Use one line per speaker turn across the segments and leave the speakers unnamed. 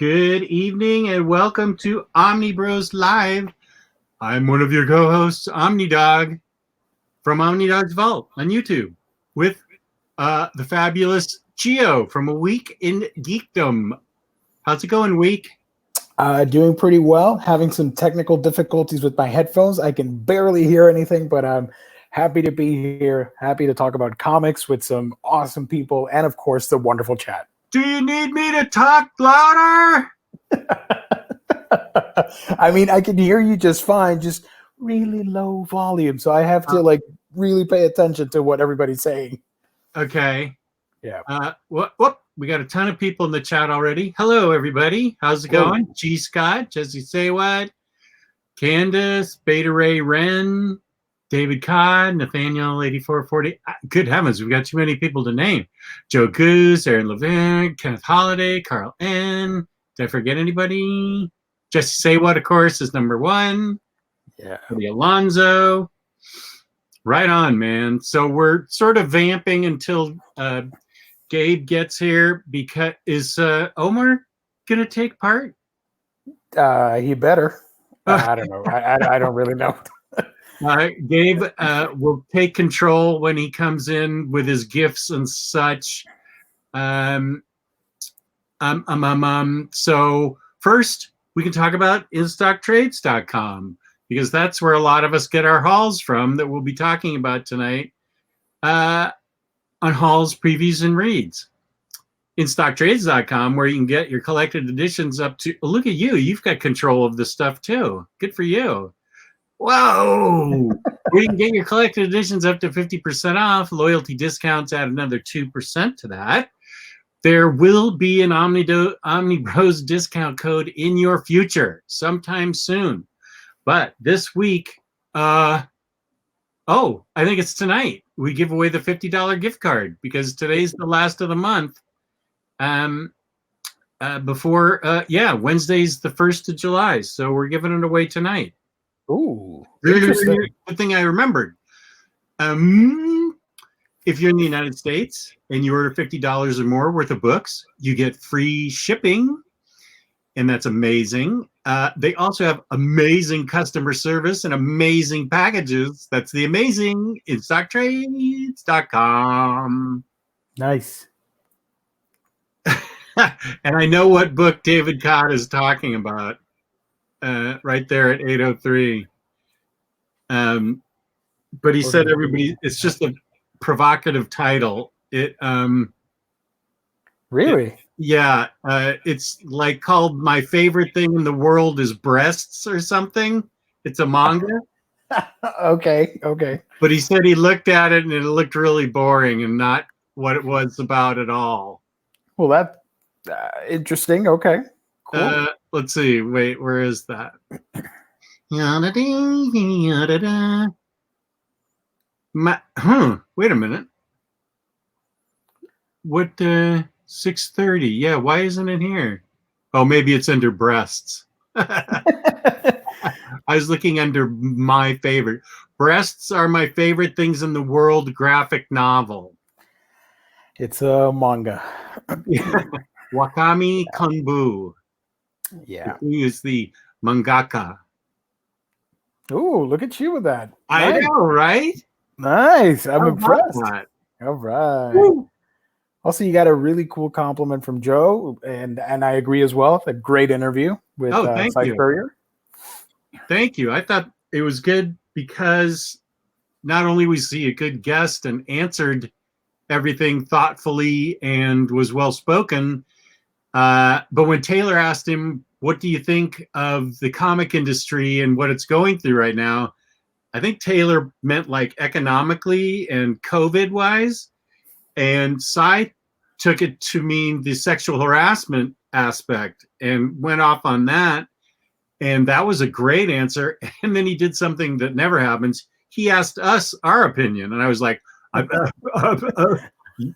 Good evening and welcome to Omnibroslive. I'm one of your co-hosts, Omnidog, from Omnidog's Vault on YouTube, with the fabulous Gio from A Week in Geekdom. How's it going, Week?
Doing pretty well. Having some technical difficulties with my headphones. I can barely hear anything, but I'm happy to be here. Happy to talk about comics with some awesome people and, of course, the wonderful chat.
Do you need me to talk louder?
I mean, I can hear you just fine, just really low volume. So I have to really pay attention to what everybody's saying.
Okay.
Yeah.
We got a ton of people in the chat already. Hello, everybody. How's it going? G. Scott, Jesse Saywad, Candace, Beta Ray Wren, David Codd, Nathaniel 8440. Good heavens, we've got too many people to name. Joe Goose, Aaron Levin, Kenneth Holiday, Carl N. Did I forget anybody? Jesse Saywad, of course, is number one.
Yeah.
The Alonzo. Right on, man. So we're sort of vamping until Gabe gets here. Because is Omar gonna take part?
He better. I don't know. I don't really know.
Gabe will take control when he comes in with his gifts and such. So first, we can talk about InStockTrades.com, because that's where a lot of us get our hauls from that we'll be talking about tonight on hauls, previews, and reads. InStockTrades.com, where you can get your collected editions up to, look at you, you've got control of this stuff too. Good for you. Whoa! Where you can get your collected editions up to 50% off. Loyalty discounts add another 2% to that. There will be an Omnibros discount code in your future sometime soon. But this week, I think it's tonight, we give away the $50 gift card, because today's the last of the month. Wednesday's the 1st of July. So we're giving it away tonight.
Ooh, interesting.
Good thing I remembered. If you're in the United States and you order $50 or more worth of books, you get free shipping, and that's amazing. They also have amazing customer service and amazing packages. That's the amazing InStockTrades.com.
Nice.
And I know what book David Codd is talking about. Right there at 803. But he said everybody, it's just a provocative title.
Really?
It's like called My Favorite Thing in the World is Breasts or something. It's a manga.
Okay.
But he said he looked at it and it looked really boring and not what it was about at all.
Well, that's interesting. Okay. Cool.
Let's see. Wait, where is that? Wait a minute. What? 6:30. Yeah. Why isn't it here? Oh, maybe it's under breasts. I was looking under my favorite. Breasts are my favorite things in the world graphic novel.
It's a manga.
Wakami Kunbu.
Yeah.
He is the mangaka.
Ooh, look at you with that.
I know, right?
Nice. I'm impressed. All right.
Woo.
Also, you got a really cool compliment from Joe, and I agree as well. A great interview with Site Courier.
Thank you. I thought it was good because not only was he a good guest and answered everything thoughtfully and was well spoken, but when Taylor asked him, what do you think of the comic industry and what it's going through right now? I think Taylor meant like economically and COVID-wise. And Cy took it to mean the sexual harassment aspect and went off on that. And that was a great answer. And then he did something that never happens. He asked us our opinion. And I was like,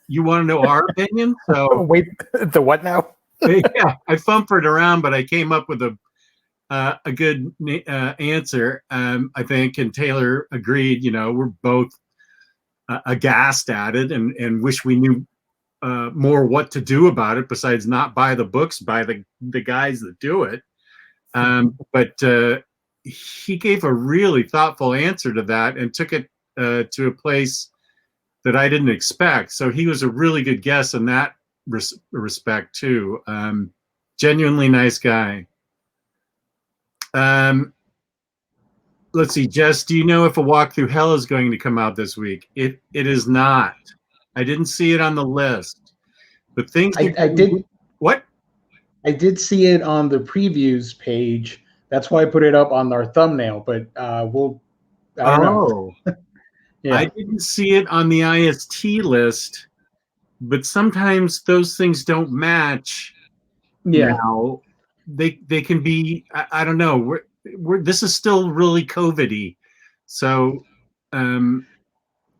you want to know our opinion? So
wait, the what now?
Yeah, I thumpered around, but I came up with a good answer, I think. And Taylor agreed. You know, we're both aghast at it and wish we knew more what to do about it besides not buy the books by the guys that do it. But he gave a really thoughtful answer to that and took it to a place that I didn't expect. So he was a really good guest in that respect too. Genuinely nice guy. Let's see, Jess, do you know if A Walk Through Hell is going to come out this week? It is not. I didn't see it on the list. But things
I did.
What?
I did see it on the previews page. That's why I put it up on our thumbnail. But I don't know. Yeah.
I didn't see it on the IST list, but sometimes those things don't match.
Yeah.
Now they can be. I don't know. This is still really COVID-y, so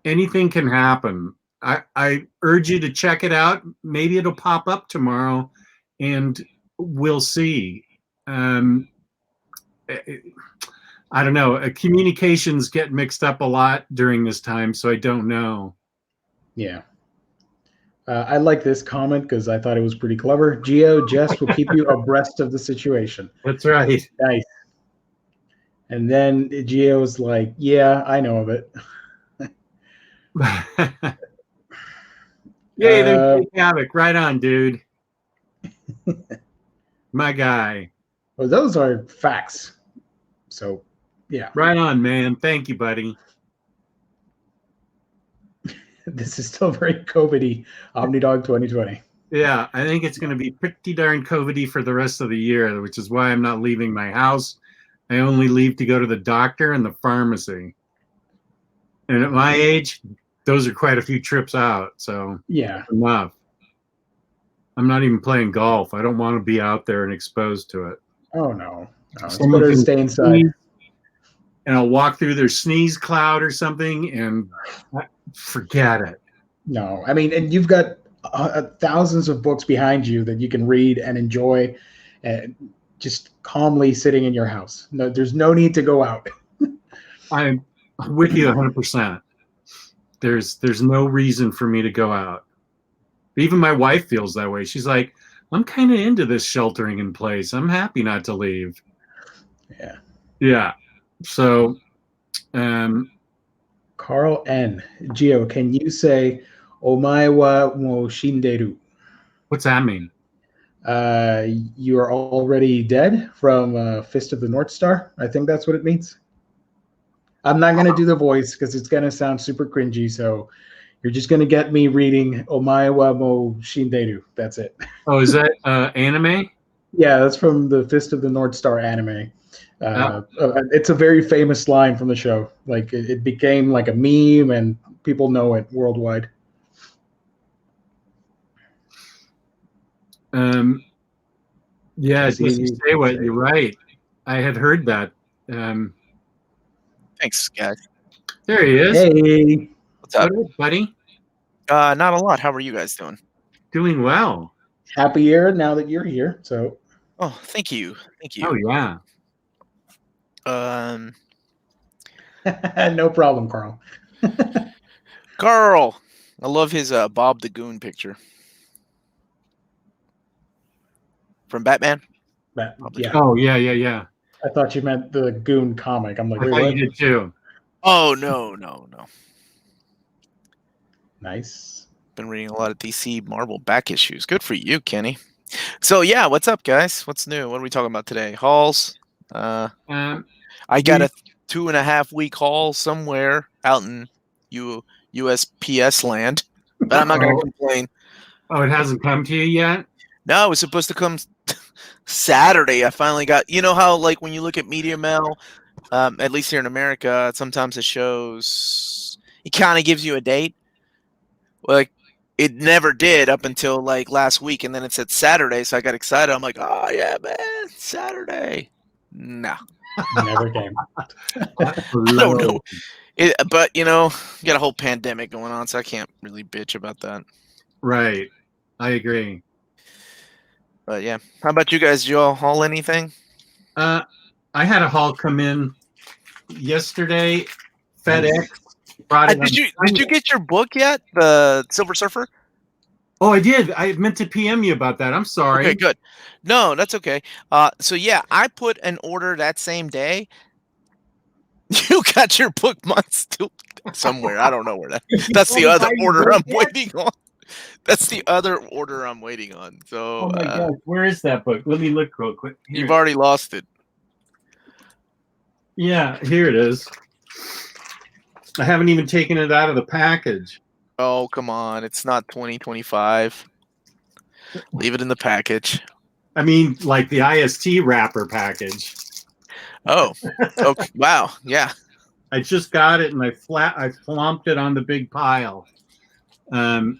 anything can happen. I urge you to check it out. Maybe it'll pop up tomorrow, and we'll see. I don't know. Communications get mixed up a lot during this time, so I don't know.
Yeah. I like this comment because I thought it was pretty clever. Geo, Jess will keep you abreast of the situation.
That's right.
Nice. And then Geo's like, yeah, I know of it.
Yay, there's Havoc. Right on, dude. My guy.
Well, those are facts. So, yeah.
Right on, man. Thank you, buddy.
This is still very COVID-y. Omnidog 2020.
Yeah, I think it's going to be pretty darn COVID-y for the rest of the year, which is why I'm not leaving my house. I only leave to go to the doctor and the pharmacy. And at my age, those are quite a few trips out. So
yeah,
enough. I'm not even playing golf. I don't want to be out there and exposed to it.
Oh, no. It's better to stay inside.
And I'll walk through their sneeze cloud or something and forget it.
No, I mean, and you've got thousands of books behind you that you can read and enjoy and just calmly sitting in your house. No, there's no need to go out.
I'm with you 100%. There's no reason for me to go out. Even my wife feels that way. She's like, I'm kind of into this sheltering in place. I'm happy not to leave.
Yeah.
Yeah. So,
Carl N. Gio, can you say "Omae wa mo shinderu"?
What's that mean?
You are already dead from Fist of the North Star. I think that's what it means. I'm not going to do the voice because it's going to sound super cringy. So you're just going to get me reading "Omae wa mo shinderu." That's it.
Oh, is that anime?
Yeah, that's from the Fist of the North Star anime. It's a very famous line from the show. Like it became like a meme and people know it worldwide.
Yeah, it doesn't say what. You're right. I had heard that.
Thanks, guys.
There he is.
Hey.
What's up?
What up, buddy?
Not a lot. How are you guys doing?
Doing well.
Happy year now that you're here. So.
Oh, thank you. Thank you.
Oh, yeah.
No problem, Carl.
Carl, I love his Bob the Goon picture from Batman.
Yeah.
Oh, yeah.
I thought you meant the Goon comic. I'm like,
I
wait,
thought
what?
you did too.
Oh, no.
Nice.
Been reading a lot of DC Marvel back issues. Good for you, Kenny. So, yeah, what's up, guys? What's new? What are we talking about today? Hauls? I got a 2.5 week haul somewhere out in USPS land, but I'm not going to complain.
Oh, it hasn't come to you yet?
No, it was supposed to come Saturday. I finally got, you know how like when you look at Media Mail, at least here in America, sometimes it shows, it kind of gives you a date. Like it never did up until like last week, and then it said Saturday, so I got excited. I'm like, oh yeah, man, Saturday. No.
Never came.
I don't know. But, you know, you got a whole pandemic going on, so I can't really bitch about that.
Right. I agree.
But, yeah. How about you guys? Did you all haul anything?
I had a haul come in yesterday. FedEx brought it.
Did you get your book yet? The Silver Surfer?
Oh, I did. I meant to PM you about that. I'm sorry.
Okay, good. No, that's okay. So yeah, I put an order that same day. You got your book months still somewhere. I don't know where that. That's the other order I'm waiting on. That's the other order I'm waiting on. So
Oh my gosh, where is that book? Let me look real quick. Here.
You've already lost it.
Yeah, here it is. I haven't even taken it out of the package.
Oh, come on. It's not 2025. Leave it in the package.
I mean, like the IST wrapper package.
Oh, okay. Wow. Yeah.
I just got it and I flomped it on the big pile. Yeah,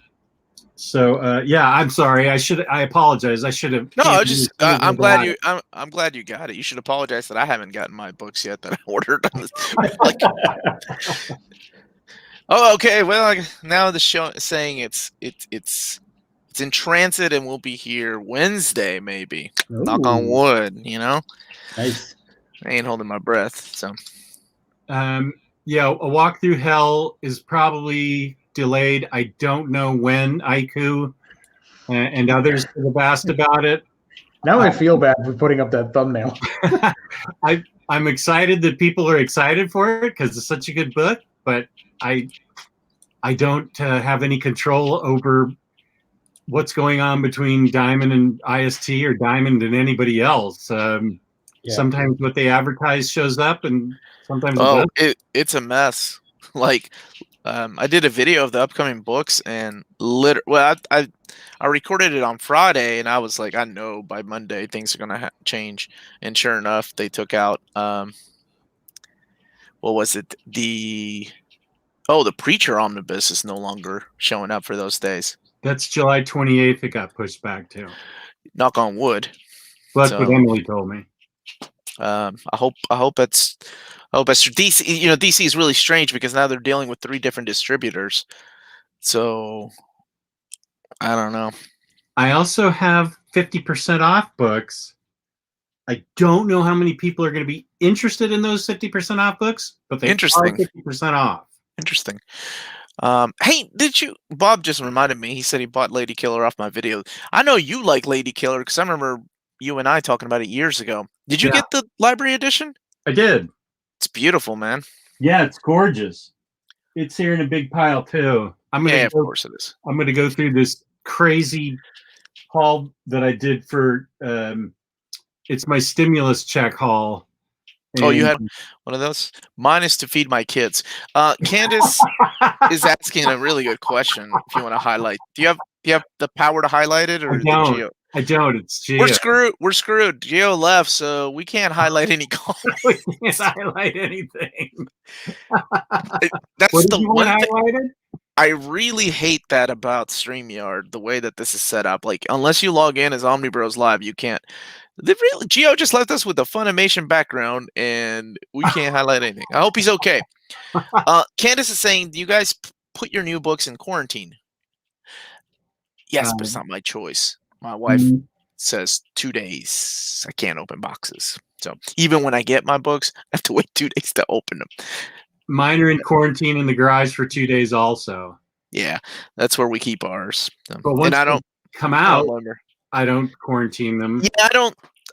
I'm sorry. I apologize. I should have.
No, I'm glad I'm glad you got it. You should apologize that I haven't gotten my books yet that I ordered. Oh, okay. Well, now the show is saying it's in transit and we'll be here Wednesday, maybe.
Ooh.
Knock on wood. You know.
Nice.
I ain't holding my breath. So.
Yeah, A Walk Through Hell is probably delayed. I don't know when. Aiku and others have asked about it.
Now I feel bad for putting up that thumbnail.
I'm excited that people are excited for it because it's such a good book, but I don't have any control over what's going on between Diamond and IST or Diamond and anybody else. Sometimes what they advertise shows up, and sometimes
it's a mess. Like, I did a video of the upcoming books, and I recorded it on Friday, and I was like, I know by Monday things are gonna change, and sure enough, they took out what was it? The Preacher Omnibus is no longer showing up for those days.
That's July 28th. It got pushed back too.
Knock on wood.
That's what Emily told me.
I hope that's DC. You know, DC is really strange because now they're dealing with 3 different distributors. So I don't know.
I also have 50% off books. I don't know how many people are going to be interested in those 50% off books, but they are 50% off.
Interesting. Hey, Bob just reminded me, he said he bought Lady Killer off my video. I know you like Lady Killer because I remember you and I talking about it years ago. Did you get the library edition?
I did.
It's beautiful, man.
Yeah, it's gorgeous. It's here in a big pile too.
Of course it is.
I'm going to go through this crazy haul that I did for it's my stimulus check haul.
Oh, you had one of those? Mine is to feed my kids. Candace is asking a really good question. If you want to highlight, do you have the power to highlight it, or
I don't. It's Geo.
We're screwed. Geo left, so we can't highlight any calls.
We can't highlight anything.
That's the one thing.
Highlighted?
I really hate that about StreamYard, the way that this is set up. Like, unless you log in as Omnibroslive, you can't. Geo just left us with a Funimation background, and we can't highlight anything. I hope he's okay. Candace is saying, do you guys put your new books in quarantine? Yes, but it's not my choice. My wife says 2 days. I can't open boxes. So even when I get my books, I have to wait 2 days to open them.
Mine are in quarantine in the garage for 2 days also.
Yeah, that's where we keep ours.
But once I don't come out, I don't quarantine them.
Yeah,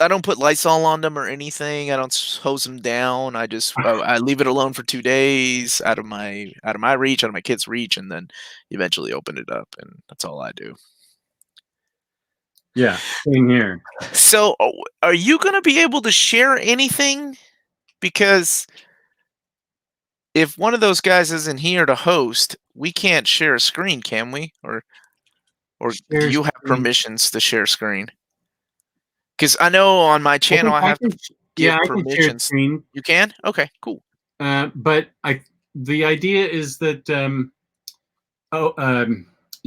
I don't put Lysol on them or anything. I don't hose them down. I just I leave it alone for 2 days out of my reach, out of my kids' reach, and then eventually open it up, and that's all I do.
Yeah, same here.
So, are you going to be able to share anything? Because if one of those guys isn't here to host, we can't share a screen, can we? Or do you have permissions to share screen? Because I know on my channel I have to give permissions. You can? Okay, cool.
But the idea is that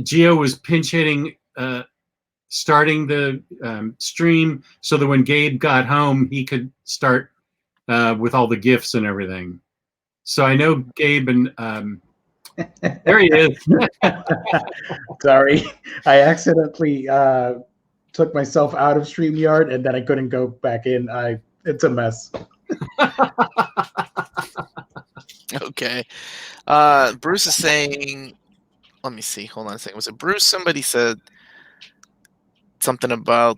Geo was pinch hitting starting the stream so that when Gabe got home, he could start with all the gifts and everything. So I know Gabe and there he is.
Sorry, I accidentally took myself out of StreamYard and then I couldn't go back in. It's a mess.
Okay. Bruce is saying, let me see. Hold on a second. Was it Bruce? Somebody said something about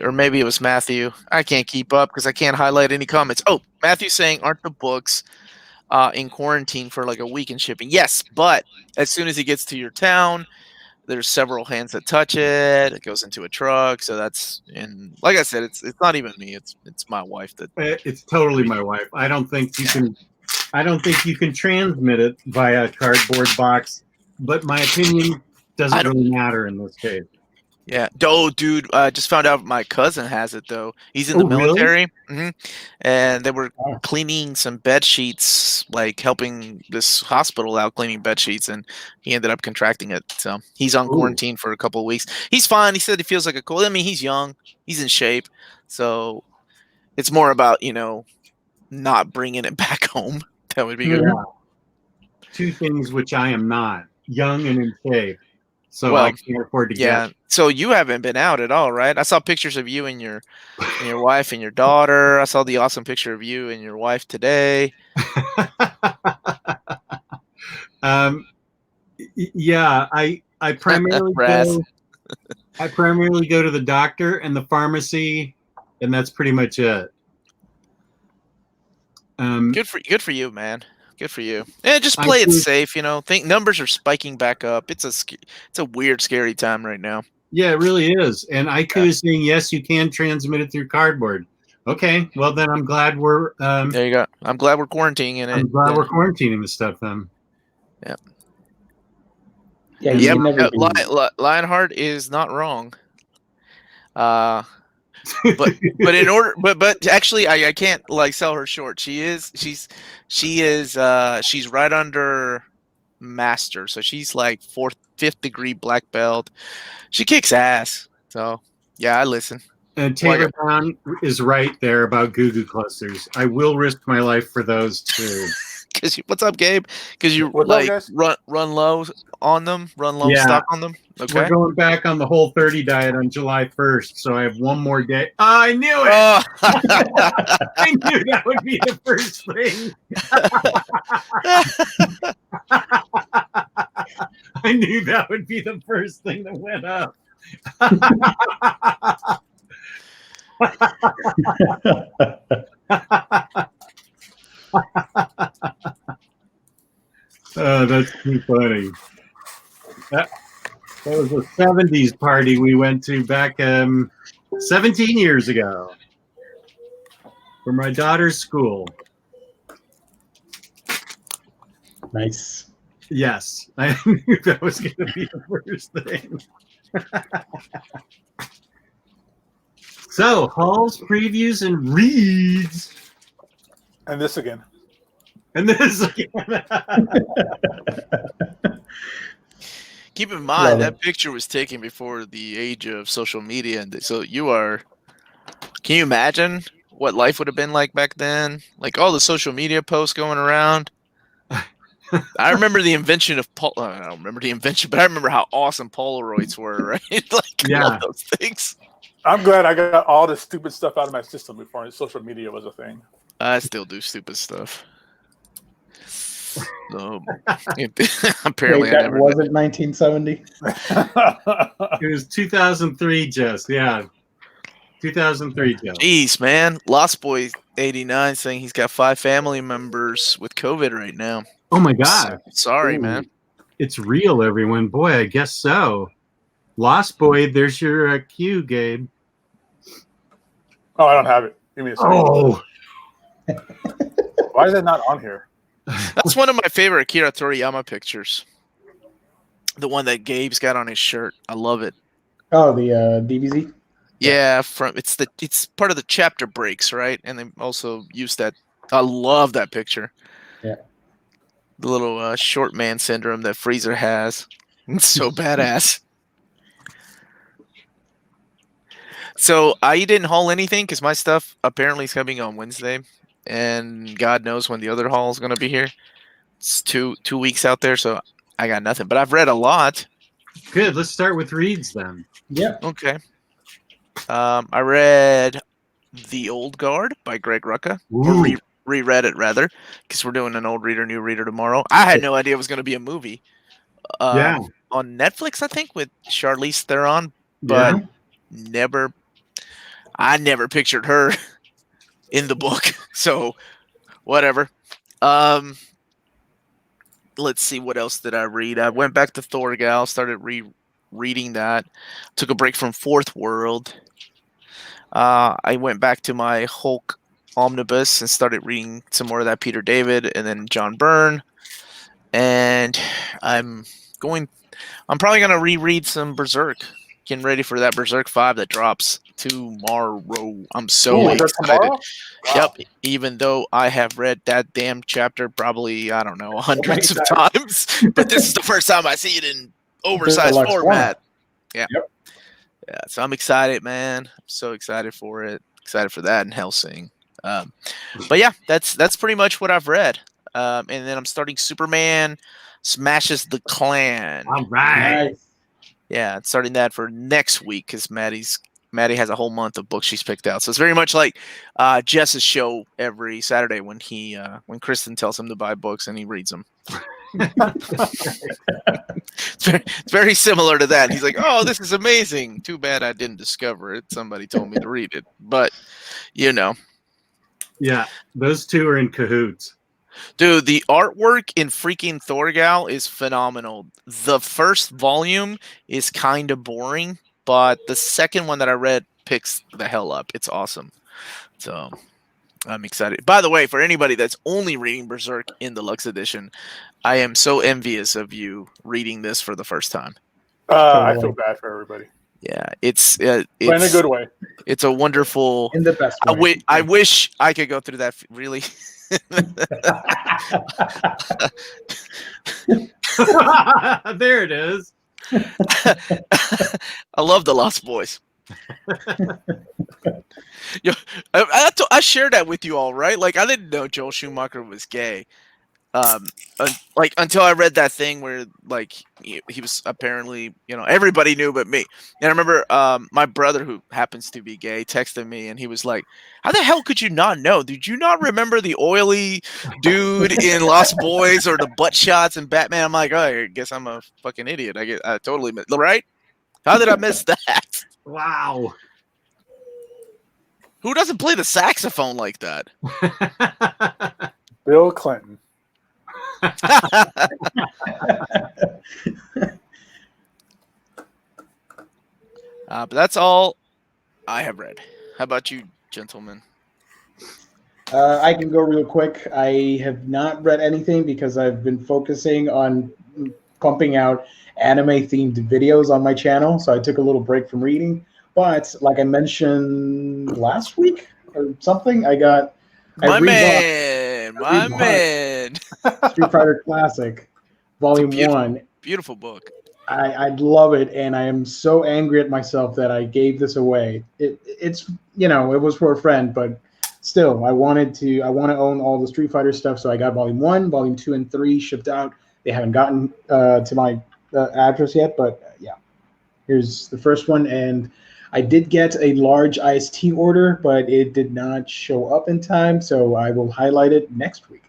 or maybe it was Matthew. I can't keep up because I can't highlight any comments. Oh, Matthew saying, aren't the books in quarantine for like a week in shipping? Yes, but as soon as it gets to your town, there's several hands that touch it. It goes into a truck, so that's and like I said, it's not even me. It's my wife that.
It's totally my wife. I don't think you can transmit it via cardboard box. But my opinion doesn't really matter in this case.
Yeah. Oh, dude, I just found out my cousin has it, though. He's in the military.
Really?
And they were cleaning some bed sheets, like helping this hospital out cleaning bed sheets, and he ended up contracting it. So he's on quarantine for a couple of weeks. He's fine. He said he feels like a cold. I mean, he's young. He's in shape. So it's more about, not bringing it back home. That would be good.
Yeah. Two things which I am not. Young and in shape. So I can't afford to get.
So you haven't been out at all, right? I saw pictures of you and your wife and your daughter. I saw the awesome picture of you and your wife today.
Yeah, I primarily go to the doctor and the pharmacy, and that's pretty much it.
Good for you, man. Good for you. Yeah, just play it safe, Think numbers are spiking back up. It's a weird, scary time right now.
Yeah, it really is. And IQ is saying, yes, you can transmit it through cardboard. Okay, well then I'm glad we're
there you go. I'm glad we're quarantining it.
I'm glad we're quarantining the stuff then.
Yeah.
Yeah,
Lionheart is not wrong. But actually I can't sell her short. She's right under master, so she's like 5th degree black belt. She kicks ass. So yeah, I listen.
And Taylor Brown is right there about Goo clusters. I will risk my life for those too.
What's up, Gabe? Because you run low on them, stock on them. Okay.
We're going back on the Whole30 diet on July 1st, so I have one more day. Oh, I knew it!
Oh.
I knew that would be the first thing. I knew that would be the first thing that went up. Oh, that's too funny. That was a 70s party we went to back 17 years ago for my daughter's school.
Nice.
Yes, I knew that was going to be the first thing. So, hauls, previews, and reads.
And this again.
Keep in mind that picture was taken before the age of social media, and so can you imagine what life would have been like back then? Like all the social media posts going around. I remember the invention of I don't remember the invention, but I remember how awesome Polaroids were, right? All those things.
I'm glad I got all the stupid stuff out of my system before social media was a thing.
I still do stupid stuff. So, apparently,
that wasn't 1970.
It was 2003, Jess. Yeah, 2003, Jess.
Jeez, man, Lost Boy 89 saying he's got 5 family members with COVID right now.
Oh my God!
Sorry, man.
It's real, everyone. Boy, I guess so. Lost Boy, there's your cue, Gabe.
Oh, I don't have it. Give me a second.
Oh.
Why is that not on here?
That's one of my favorite Akira Toriyama pictures. The one that Gabe's got on his shirt. I love it.
Oh, the DBZ?
Yeah, it's part of the chapter breaks, right? And they also use that. I love that picture.
Yeah.
The little short man syndrome that Freezer has. It's so badass. So I didn't haul anything because my stuff apparently is coming on Wednesday, and God knows when the other haul is going to be here. It's two weeks out there, so I got nothing. But I've read a lot.
Good. Let's start with reads then.
Yeah.
Okay. I read The Old Guard by Greg Rucka. Or reread it rather, because we're doing an old reader, new reader tomorrow. I had no idea it was going to be a movie.
Yeah.
on Netflix, I think, with Charlize Theron, but I never pictured her in the book. So whatever. Let's see, what else did I read? I went back to Thorgal, started reading that. Took a break from Fourth World. I went back to my Hulk Omnibus and started reading some more of that Peter David and then John Byrne. And I'm probably gonna reread some Berserk. Getting ready for that Berserk 5 that drops tomorrow. I'm so excited.
Tomorrow? Wow.
Yep. Even though I have read that damn chapter probably, I don't know, hundreds of times, but this is the first time I see it in oversized format. Yeah.
Yep.
Yeah. So I'm excited, man. I'm so excited for it. Excited for that and Hellsing. But yeah, that's pretty much what I've read. And then I'm starting Superman Smashes the Clan.
All right.
Nice.
Yeah, starting that for next week because Maddie has a whole month of books she's picked out. So it's very much like Jess's show every Saturday when when Kristan tells him to buy books and he reads them. It's very similar to that. He's like, "Oh, this is amazing. Too bad I didn't discover it. Somebody told me to read it." But
Yeah, those two are in cahoots.
dude, the artwork in freaking Thorgal is phenomenal. The first volume is kind of boring, but the second one that I read picks the hell up. It's awesome. So I'm excited. By the way, for anybody that's only reading Berserk in the Lux edition, I am so envious of you reading this for the first time.
I feel bad for everybody.
Yeah, it's
But in a good way.
It's a wonderful.
In the best way.
I wish I could go through that. Really.
There it is.
I love the Lost Boys. I shared that with you all, right? Like, I didn't know Joel Schumacher was gay. Like until I read that thing where like he was apparently, everybody knew but me. And I remember my brother, who happens to be gay, texted me and he was like, "How the hell could you not know? Did you not remember the oily dude in Lost Boys or the butt shots in Batman?" I'm like, "Oh, I guess I'm a fucking idiot. I totally missed, right? How did I miss that?"
Wow.
Who doesn't play the saxophone like that?
Bill Clinton.
But that's all I have read. How about you, gentlemen?
I can go real quick. I have not read anything because I've been focusing on pumping out anime-themed videos on my channel, so I took a little break from reading. But like I mentioned last week or something,
My man.
Street Fighter Classic, Volume 1.
Beautiful book.
I love it, and I am so angry at myself that I gave this away. It's it was for a friend, but still, I want to own all the Street Fighter stuff, so I got Volume 1, Volume 2, and 3 shipped out. They haven't gotten to my address yet, but yeah, here's the first one, and I did get a large IST order, but it did not show up in time, so I will highlight it next week.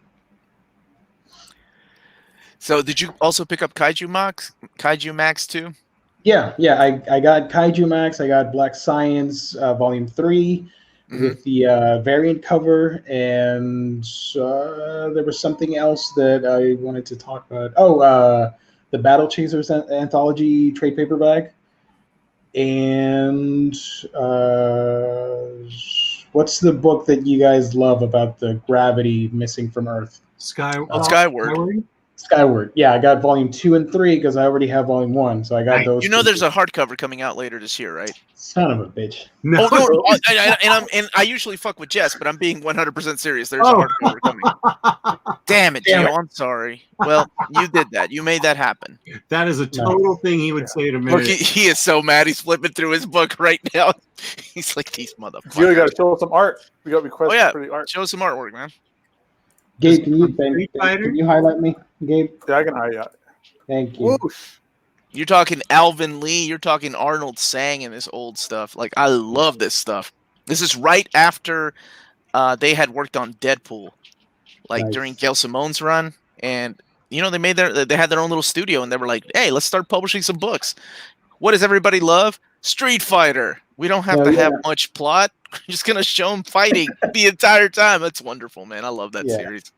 So did you also pick up Kaiju Max too?
Yeah. I got Kaiju Max. I got Black Science Volume 3 with the variant cover, and there was something else that I wanted to talk about. Oh, the Battle Chasers Anthology trade paperback. And what's the book that you guys love about the gravity missing from Earth?
Skyward.
Skyward. Yeah, I got Volume 2 and 3 because I already have Volume 1, so I got those.
There's a hardcover coming out later this year, right?
Son of a bitch.
No.
Oh, no. And I usually fuck with Jess, but I'm being 100% serious. There's a hardcover coming. Damn it, Joe. I'm sorry. Well, you did that. You made that happen.
That is a total thing he would say to me.
Look, he is so mad. He's flipping through his book right now. He's like, these motherfuckers.
You got to show us some art. We got requests for the art.
Show us some artwork, man.
Gabe, can you highlight me, Gabe?
Yeah, I can highlight.
Thank you.
Whoosh.
You're talking Alvin Lee. You're talking Arnold Sang and this old stuff. Like, I love this stuff. This is right after they had worked on Deadpool, like during Gail Simone's run. And they had their own little studio, and they were like, hey, let's start publishing some books. What does everybody love? Street Fighter. We don't have to have much plot. We're just gonna show them fighting the entire time. That's wonderful, man. I love that series.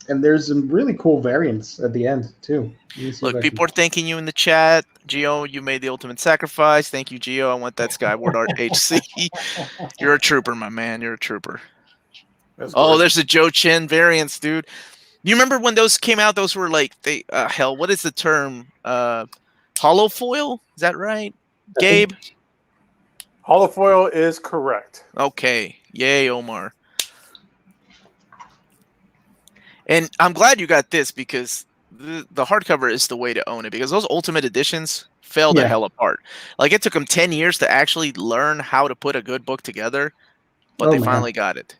And there's some really cool variants at the end too.
Look, people are thanking you in the chat. Gio, you made the ultimate sacrifice. Thank you, Gio. I want that Skyward Art HC. You're a trooper, my man. You're a trooper. There's the Joe Chin variants, dude. You remember when those came out? Those were like hell. What is the term? Holofoil? Is that right, Gabe?
Holofoil is correct.
Okay. Yay, Omar. And I'm glad you got this because the hardcover is the way to own it, because those ultimate editions fell the hell apart. Like, it took them 10 years to actually learn how to put a good book together, but they finally got it.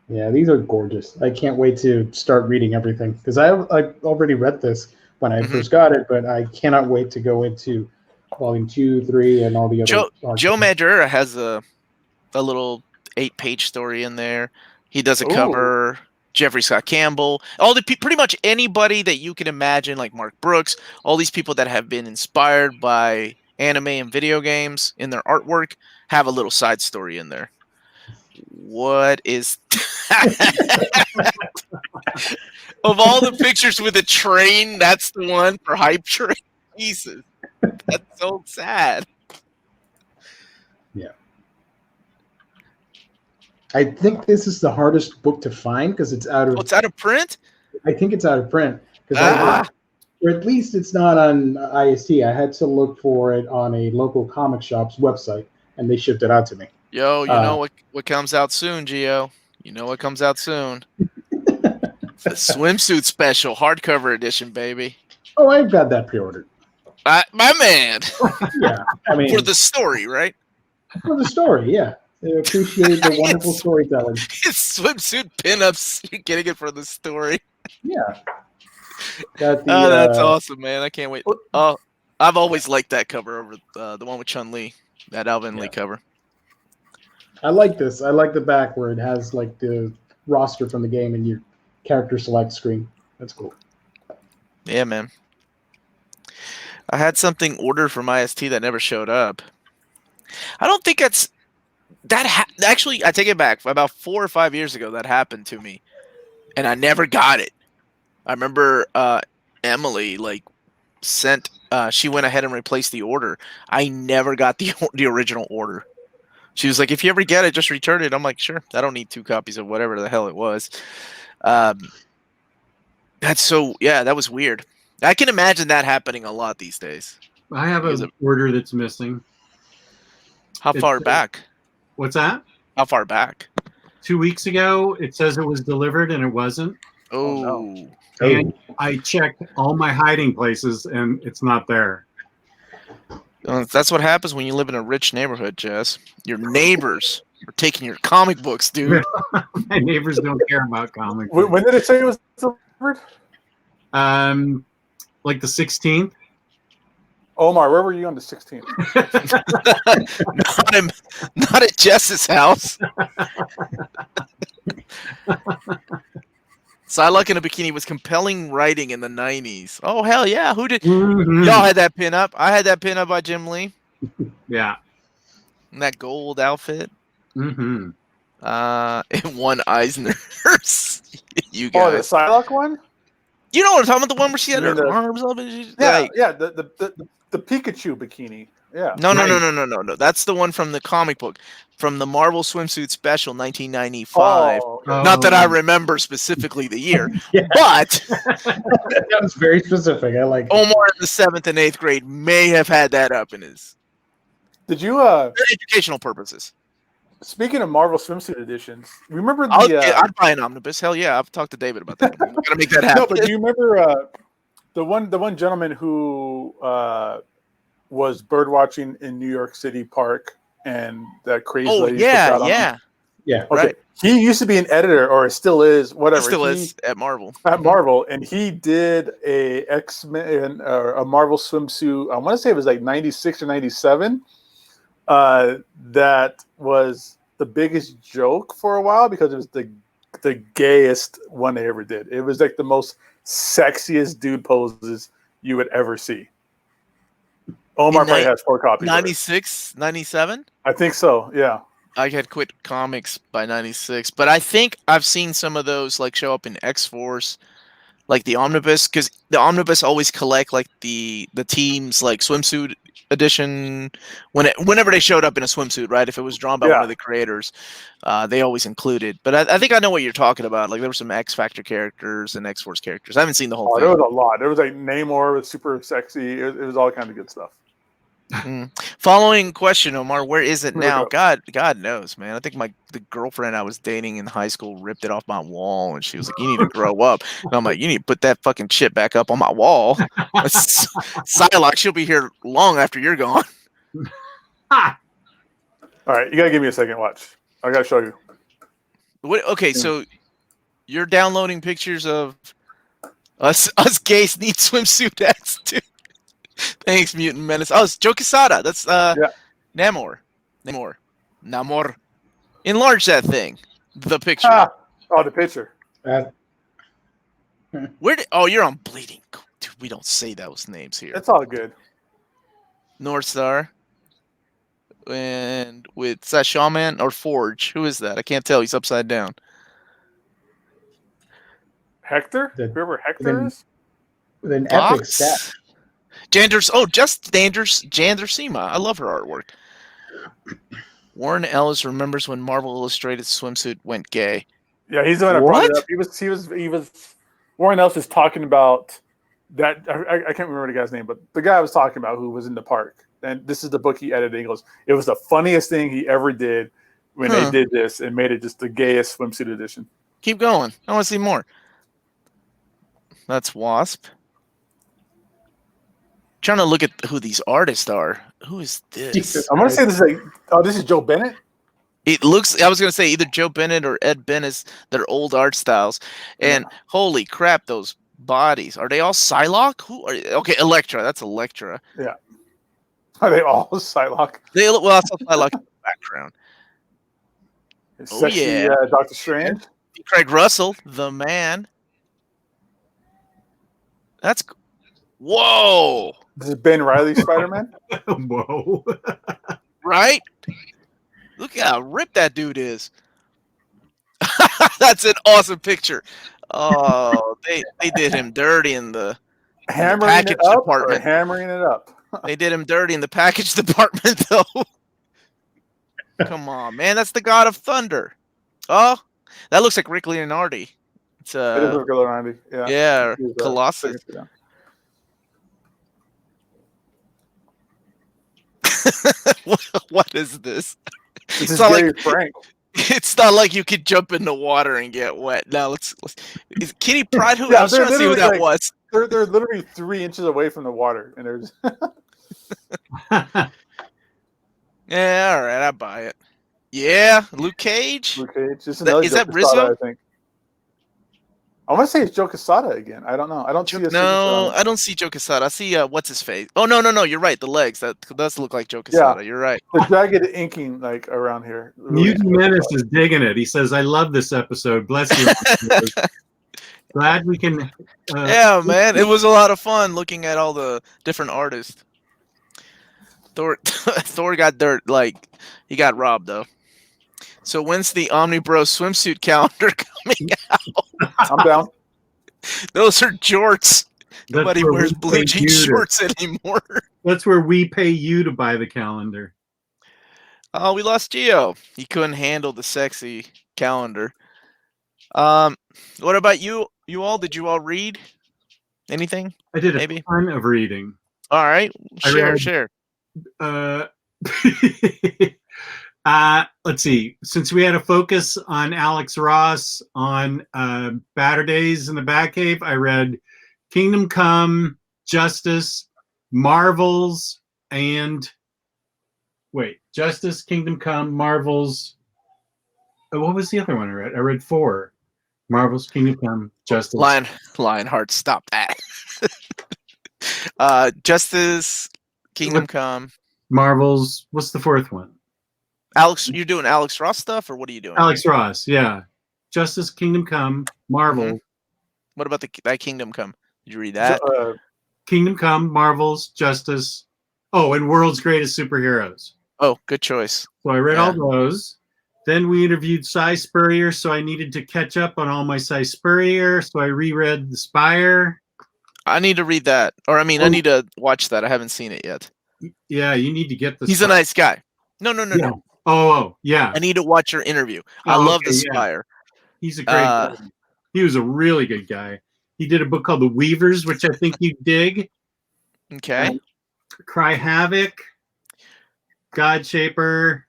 Yeah, these are gorgeous. I can't wait to start reading everything, because I already read this when I first got it, but I cannot wait to go into volume 2, 3, and all the other.
Joe Madureira has a little 8-page story in there. He does a cover. Jeffrey Scott Campbell, pretty much anybody that you can imagine, like Mark Brooks, all these people that have been inspired by anime and video games in their artwork have a little side story in there. What is that? Of all the pictures with a train, that's the one for Hype Train. Jesus, that's so sad.
Yeah. I think this is the hardest book to find because it's out of.
It's out of print.
I think it's out of print or at least it's not on IST. I had to look for it on a local comic shop's website, and they shipped it out to me.
Yo, you know what comes out soon, Gio? You know what comes out soon? The swimsuit special hardcover edition, baby.
Oh, I've got that pre-ordered.
My man.
Yeah, I mean,
for the story, right?
For the story, yeah. They appreciate the wonderful storytelling.
It's swimsuit pinups. You're getting it for the story.
Yeah.
That's awesome, man. I can't wait. I've always liked that cover over the one with Chun-Li, that Alvin Lee cover.
I like this. I like the back where it has like the roster from the game and your character select screen. That's cool.
Yeah, man. I had something ordered from IST that never showed up. I don't think that's actually, I take it back. About 4 or 5 years ago, that happened to me, and I never got it. I remember Emily sent. She went ahead and replaced the order. I never got the original order. She was like, "If you ever get it, just return it." I'm like, "Sure." I don't need 2 copies of whatever the hell it was. That was weird. I can imagine that happening a lot these days.
I have an order that's missing.
How far back?
What's that?
How far back?
2 weeks ago, it says it was delivered and it wasn't.
Oh, no.
And I checked all my hiding places and it's not there.
That's what happens when you live in a rich neighborhood, Jess. Your neighbors are taking your comic books, dude.
My neighbors don't care about comic books.
When did it say it was delivered?
Like the 16th.
Omar, where were you on the 16th?
not at Jess's house. Psylocke in a Bikini was compelling writing in the 90s. Oh, hell yeah. Who did?
Mm-hmm.
Y'all had that pin up. I had that pin up by Jim Lee.
Yeah.
In that gold outfit.
Mm-hmm.
It won Eisner. You guys.
Oh, the Psylocke one?
You know what I'm talking about? The one where she had her arms up?
The Pikachu bikini. Yeah.
No. That's the one from the comic book, from the Marvel Swimsuit Special, 1995. Not that I remember specifically the year, but
that was very specific. I like
Omar in the 7th and 8th grade may have had that up in his.
Did you?
For educational purposes.
Speaking of Marvel swimsuit editions, remember the?
I'd buy an omnibus. Hell yeah, I've talked to David about that. I'm gonna make that happen.
No, but do you remember the one gentleman who was bird watching in New York City Park and that crazy?
Oh yeah.
Okay.
Right.
He used to be an editor, or still is, whatever.
Still is at Marvel.
At Marvel, and he did a X-Men or a Marvel swimsuit. I want to say it was like 96 or 97. That was the biggest joke for a while because it was the the gayest one they ever did. It was like the most sexiest dude poses you would ever see. Omar probably has 4 copies.
96, 97?
I think so, yeah.
I had quit comics by 96, but I think I've seen some of those like show up in X-Force, like the Omnibus, because the Omnibus always collect like the team's like swimsuit edition whenever they showed up in a swimsuit, right? If it was drawn by one of the creators, they always included. But I think I know what you're talking about. Like there were some X Factor characters and X-Force characters. I haven't seen the whole thing.
There was a lot. There was like Namor was super sexy. It was all kinds of good stuff.
Following question, Omar, where is it now? God knows, man. I think the girlfriend I was dating in high school ripped it off my wall, and she was like, "You need to grow up." And I'm like, "You need to put that fucking shit back up on my wall." Psylocke, she'll be here long after you're gone.
All right, you gotta give me a second. Watch. I gotta show you.
What? Okay, so you're downloading pictures of us gays need swimsuit hats too. Thanks, Mutant Menace. Oh, it's Joe Quesada. That's Namor. Enlarge that thing. The picture.
Oh, the picture.
You're on Bleeding. Dude, we don't say those names here.
It's all good.
North Star. And is that Shaman or Forge? Who is that? I can't tell. He's upside down.
Hector? Whoever Hector is?
With an epic stat.
Jandersima. I love her artwork. Warren Ellis remembers when Marvel Illustrated swimsuit went gay.
Yeah, he's the one that brought it up. He was Warren Ellis is talking about that. I can't remember the guy's name, but the guy I was talking about who was in the park. And this is the book he edited. He goes, it was the funniest thing he ever did when they did this and made it just the gayest swimsuit edition.
Keep going. I want to see more. That's Wasp. Trying to look at who these artists are. Who is this?
I'm gonna say this is this is Joe Bennett.
It looks. I was gonna say either Joe Bennett or Ed Bennett. Their old art styles, and holy crap, those bodies. Are they all Psylocke? Who are? Okay, Elektra. That's Elektra.
Yeah. Are they all Psylocke?
They look well. I saw Psylocke in the background.
Sexy, Dr. Strange.
Craig Russell, the man. That's. Whoa.
This is Ben Riley Spider-Man.
Whoa.
Right? Look how ripped that dude is. That's an awesome picture. Oh, they did him dirty in the package department.
Hammering it up.
They did him dirty in the package department, though. Come on, man. That's the God of Thunder. Oh, that looks like Rick Leonardi. It's
it is Rick Leonardi. Yeah.
Yeah, Colossus. What is this?
This is Gary Frank.
It's not like you could jump in the water and get wet. Now let's is Kitty Pryde who? I was trying to see who that was.
They're literally 3 inches away from the water, and there's.
Yeah, all right, I buy it. Yeah, Luke Cage.
Luke Cage. Is
that Rizzo?
I think. I want to say it's Joe Quesada again. I don't know. I don't see.
I don't see Joe Quesada. I see what's his face. Oh no, you're right. The legs that does look like Joe Quesada. Yeah. You're right.
The jagged inking like around here.
Mutant Menace is digging it. He says, "I love this episode. Bless you." Glad we can.
Yeah, man, it was a lot of fun looking at all the different artists. Thor got dirt. Like he got robbed though. So when's the Omnibros swimsuit calendar coming out?
I'm down.
Those are jorts. Nobody wears blue jean shorts anymore.
That's where we pay you to buy the calendar.
Oh, we lost Gio. He couldn't handle the sexy calendar. What about you? You all? Did you all read anything?
I did a ton of reading.
All right, share.
Let's see. Since we had a focus on Alex Ross on Batter Days in the Batcave, I read Kingdom Come, Justice, Marvels, and Justice, Kingdom Come, Marvels. What was the other one I read? I read 4. Marvels, Kingdom Come, Justice.
Lionheart, stop that. Justice, Kingdom Come,
Marvels. What's the 4th one?
Alex, you're doing Alex Ross stuff, or what are you doing?
Alex Ross, yeah. Justice Kingdom Come, Marvel.
What about that Kingdom Come? Did you read that?
Kingdom Come, Marvel's, Justice. Oh, and World's Greatest Superheroes.
Oh, good choice.
So I read all those. Then we interviewed Cy Spurrier, so I needed to catch up on all my Cy Spurrier. So I reread The Spire.
I need to read that. Or, I need to watch that. I haven't seen it yet.
Yeah, you need to get the
He's a nice guy. No.
Oh, yeah.
I need to watch your interview. I love The Spire.
He's a great guy. He was a really good guy. He did a book called The Weavers, which I think you dig.
Okay.
Cry Havoc, God Shaper.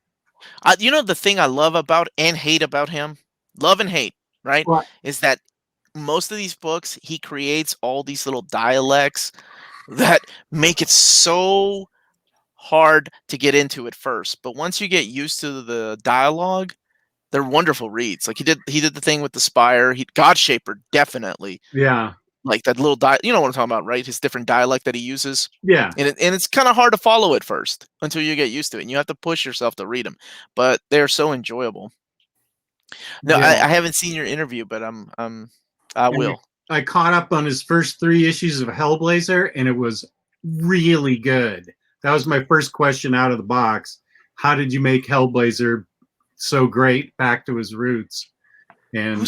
The thing I love about and hate about him, love and hate, right?
What?
Is that most of these books, he creates all these little dialects that make it so hard to get into at first. But once you get used to the dialogue, they're wonderful reads. Like he did the thing with The Spire. God Shaper, definitely.
Yeah.
Like that little you know what I'm talking about, right? His different dialect that he uses.
Yeah.
And it's kind of hard to follow at first until you get used to it. And you have to push yourself to read them. But they're so enjoyable. No,
Yeah.
I haven't seen your interview, but I will.
I caught up on his first 3 issues of Hellblazer, and it was really good. That was my first question out of the box. How did you make Hellblazer so great back to his roots? And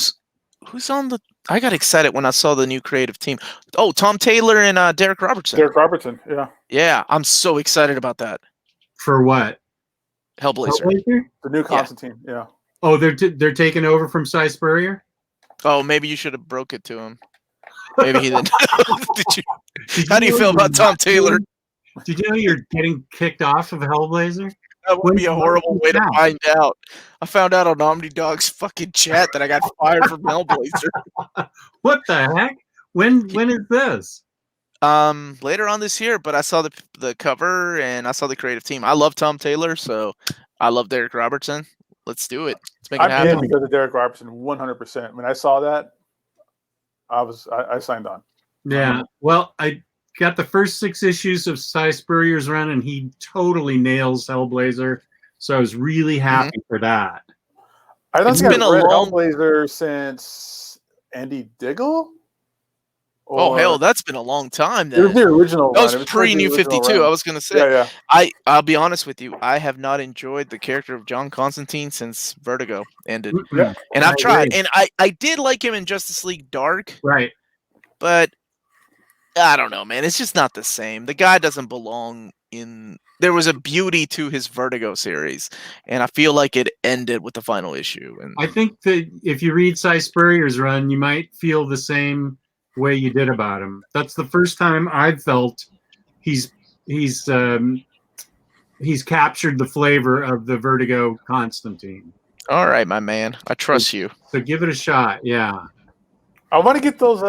who's on the... I got excited when I saw the new creative team. Oh, Tom Taylor and Derek Robertson.
Derek Robertson, yeah.
Yeah, I'm so excited about that.
For what?
Hellblazer?
The new Constantine, yeah.
Oh, they're taking over from Cy Spurrier?
Oh, maybe you should have broke it to him. Maybe he didn't. How do you feel about Tom Taylor?
Did you know you're getting kicked off of Hellblazer?
That would be a horrible way to find out. I found out on Omnidog's fucking chat that I got fired from Hellblazer.
What the heck? When is this?
Later on this year, but I saw the cover and I saw the creative team. I love Tom Taylor, so I love Derek Robertson. Let's do it. Let's make it happen.
I'm in because of Derek Robertson, 100%. When I saw that, I signed on.
Yeah. Well, I got the first 6 issues of Cy Spurrier's run, and he totally nails Hellblazer. So I was really happy for that.
I don't think I've read Hellblazer since Andy Diggle.
Oh hell, that's been a long time. Then
it was the original.
That was pre-New 52. I was gonna say.
Yeah.
I'll be honest with you. I have not enjoyed the character of John Constantine since Vertigo ended.
Yeah.
And I've tried, and I did like him in Justice League Dark.
Right.
But I don't know, man. It's just not the same. The guy doesn't belong in. There was a beauty to his Vertigo series, and I feel like it ended with the final issue. And
I think that if you read Cy Spurrier's run, you might feel the same way you did about him. That's the first time I've felt he's captured the flavor of the Vertigo Constantine.
All right, my man. I trust you.
So give it a shot. Yeah.
I want to get those.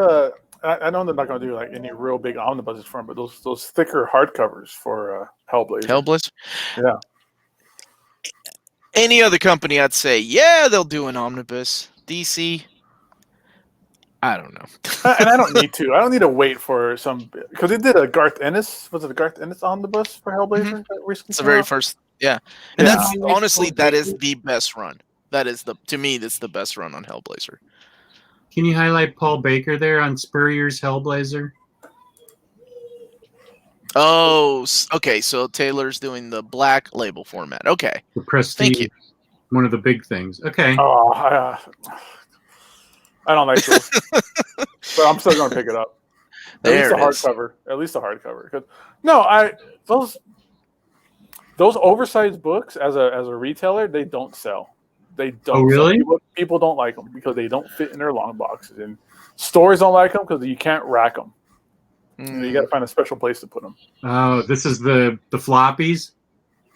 I know they're not going to do like any real big omnibuses for him, but those thicker hardcovers for Hellblazer.
Hellblazer.
Yeah.
Any other company, I'd say, yeah, they'll do an omnibus. DC. I don't know.
And I don't need to. I don't need to wait for some because they did a Garth Ennis. Was it a Garth Ennis omnibus for Hellblazer that recently?
It's the very first. Yeah, and that's honestly that is the best run. That is to me that's the best run on Hellblazer.
Can you highlight Paul Baker there on Spurrier's Hellblazer?
Oh, okay. So Taylor's doing the black label format. Okay.
The Prestige.
Thank you.
One of the big things. Okay.
Oh, I don't like those, but I'm still going to pick it up. At least a hardcover. Those oversized books as a retailer, they don't sell. They don't.
Oh, really?
People don't like them because they don't fit in their long boxes, and stores don't like them because you can't rack them. You got to find a special place to put them.
Oh, this is the floppies.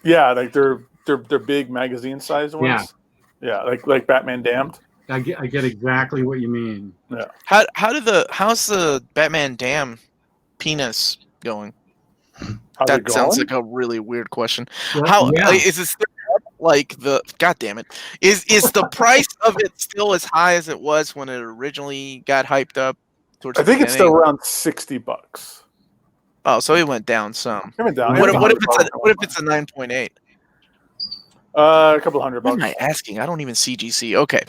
Yeah, like they're big magazine sized ones. Yeah, like Batman Damned.
I get exactly what you mean.
Yeah.
How's the Batman Damn penis going? That sounds like a really weird question.
Well,
is it still like the? God damn it! Is the price of it still as high as it was when it originally got hyped up?
I think it's still around $60.
Oh, so it went down some.
It went down.
What if it's a 9.8?
A couple $100.
What am I asking? I don't even see GC. Okay.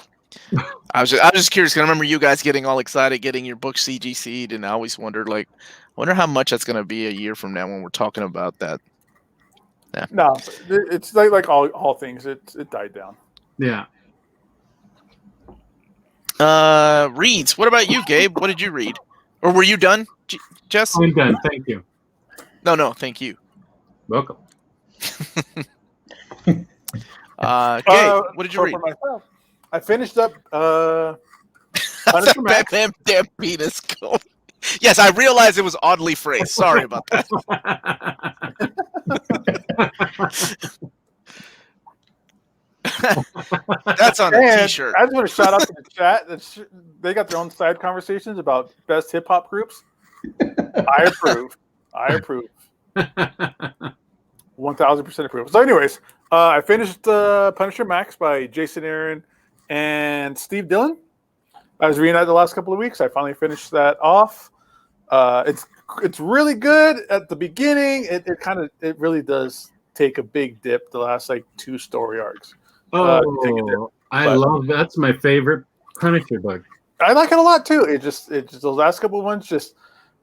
I was just curious. 'Cause I remember you guys getting all excited, getting your book CGC'd, and I always wondered, like, wonder how much that's going to be a year from now when we're talking about that. Yeah.
No, it's like all things. It died down.
Yeah.
Reads. What about you, Gabe? What did you read? Or were you done, Jess?
I'm done. Thank you.
No, thank you.
Welcome.
Gabe, what did you read?
For myself, I finished up
That's
Punisher
a
Max.
Batman damn penis coat. Yes, I realized it was oddly phrased. Sorry about that. That's on a
And
t-shirt.
I just want to shout out to the chat. They got their own side conversations about best hip hop groups. I approve. 1000% approve. So, anyways, I finished Punisher Max by Jason Aaron and Steve Dillon. I was reading that the last couple of weeks. I finally finished that off. It's really good at the beginning. It really does take a big dip the last like 2 story arcs.
I love that's my favorite Punisher book.
I like it a lot too. It just those last couple of ones, just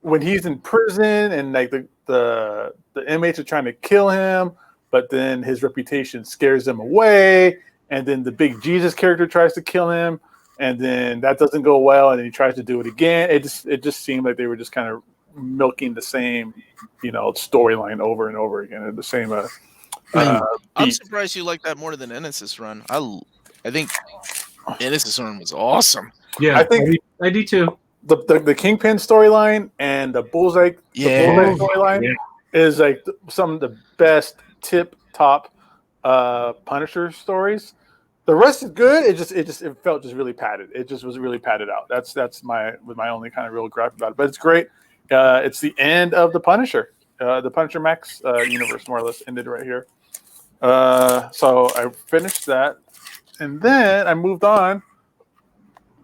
when he's in prison and like the inmates are trying to kill him, but then his reputation scares him away, and then the big Jesus character tries to kill him, and then that doesn't go well, and then he tries to do it again. It just seemed like they were just kind of milking the same, storyline over and over again, and the same.
I'm surprised you like that more than Ennis's run. I think Ennis's run was awesome.
Yeah,
I think
I do too.
The Kingpin storyline and the Bullseye, storyline is like some of the best tip-top Punisher stories. The rest is good. It felt just really padded. It just was really padded out. That's my only kind of real gripe about it. But it's great. It's the end of the Punisher. The Punisher Max universe more or less ended right here. So I finished that, and then I moved on.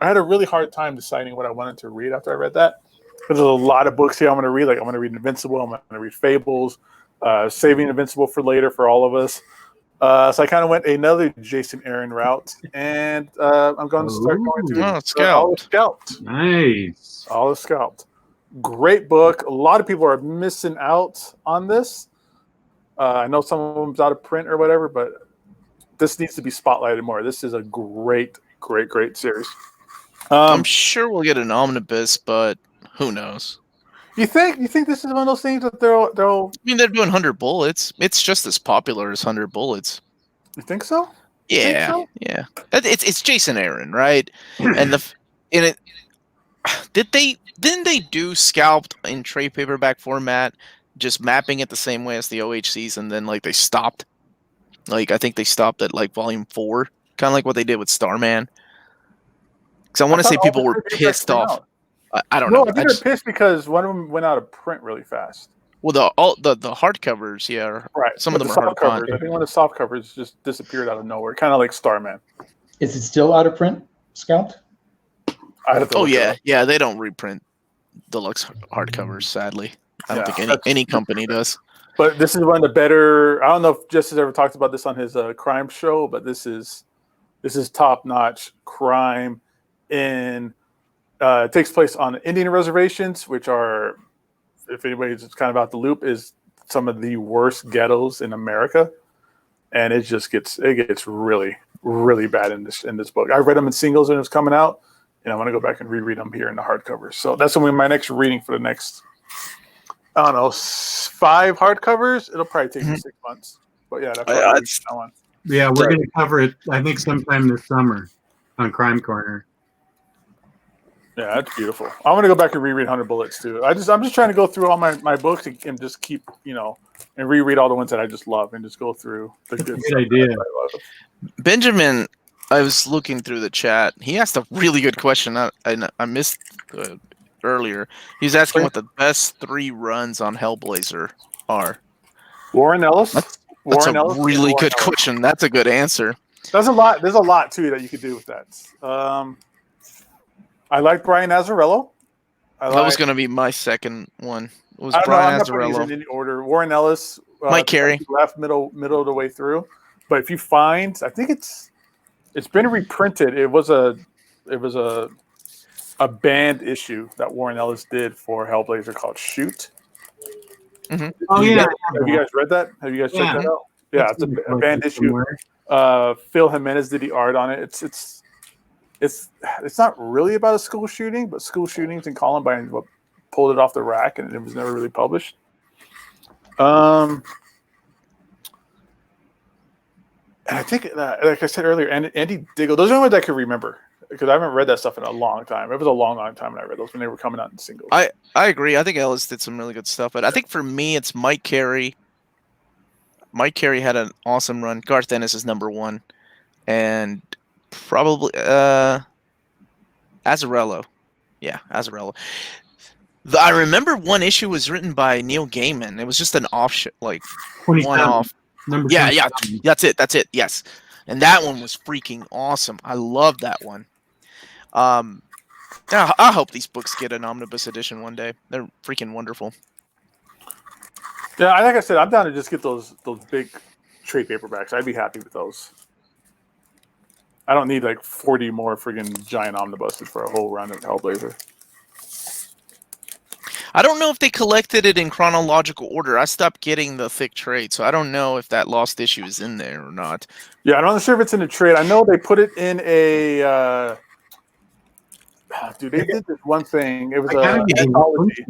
I had a really hard time deciding what I wanted to read after I read that. There's a lot of books here I'm going to read. Like I'm going to read Invincible. I'm going to read Fables. Saving Invincible for later for all of us. So I kind of went another Jason Aaron route, and I'm going to start going through All the Scalped.
Nice.
All the Scalped. Great book. A lot of people are missing out on this. I know some of them's out of print or whatever, but this needs to be spotlighted more. This is a great series.
I'm sure we'll get an omnibus, but who knows?
You think this is one of those things that they'll?
I mean, they're doing 100 Bullets. It's just as popular as 100 Bullets.
You think so?
Yeah. It's Jason Aaron, right? And didn't they do Scalped in trade paperback format, just mapping it the same way as the OHCs, and then like they stopped? Like I think they stopped at like volume 4, kind of like what they did with Starman. Because I want to say people were pissed off. I don't know.
I think they're pissed because one of them went out of print really fast.
Well, the hardcovers, yeah,
right.
Some of them are
soft covers. I think one of the soft covers just disappeared out of nowhere, kind of like Starman.
Is it still out of print, Scalped?
Yeah. They don't reprint deluxe hardcovers. Sadly, I don't think any company does.
But this is one of the better. I don't know if Jess has ever talked about this on his crime show, but this is top notch crime. It takes place on Indian reservations, which are, if anybody's kind of out the loop, is some of the worst ghettos in America, and it gets really, really bad in this book. I read them in singles when it was coming out, and I'm going to go back and reread them here in the hardcovers. So that's going to be my next reading for the next, I don't know, 5 hardcovers. It'll probably take me 6 months, but yeah, that's that one.
Yeah, we're going to cover it, I think, sometime this summer on Crime Corner.
Yeah, that's beautiful. I'm gonna go back and reread 100 Bullets too. I'm just trying to go through all my books and just keep, and reread all the ones that I just love and just go through the good stuff.
Good idea.
Benjamin, I was looking through the chat. He asked a really good question. I missed earlier. He's asking what the best 3 runs on Hellblazer are.
Warren Ellis.
That's a really good question. That's a good answer.
There's a lot too that you could do with that. I like Brian Azzarello.
That was going to be my second one. It was
Brian
Azzarello.
In any order. Warren Ellis.
Mike Carey.
Left middle of the way through. But if you find, I think it's It's been reprinted. It was a banned issue that Warren Ellis did for Hellblazer called Shoot.
Mm-hmm.
Oh yeah,
Have you guys read that? Have you guys checked that out? Yeah, it's a banned issue. Phil Jimenez did the art on it. It's not really about a school shooting, but school shootings in Columbine pulled it off the rack, and it was never really published. And I think, like I said earlier, Andy Diggle, those are the ones I could remember because I haven't read that stuff in a long time. It was a long time when I read those when they were coming out in singles.
I agree. I think Ellis did some really good stuff, but I think for me, it's Mike Carey. Mike Carey had an awesome run. Garth Ennis is number 1, and probably Azzarello. Yeah, Azzarello. I remember one issue was written by Neil Gaiman. It was just an one-off. Yeah, that's it. Yes, and that one was freaking awesome. I love that one. I hope these books get an omnibus edition one day. They're freaking wonderful.
Yeah, like I said, I'm down to just get those big trade paperbacks. I'd be happy with those. I don't need like 40 more friggin' giant omnibuses for a whole run of Hellblazer.
I don't know if they collected it in chronological order. I stopped getting the thick trade, so I don't know if that lost issue is in there or not.
Yeah, I'm not sure if it's in a trade. I know they put it in a. Dude, they did this one thing. It was an anthology.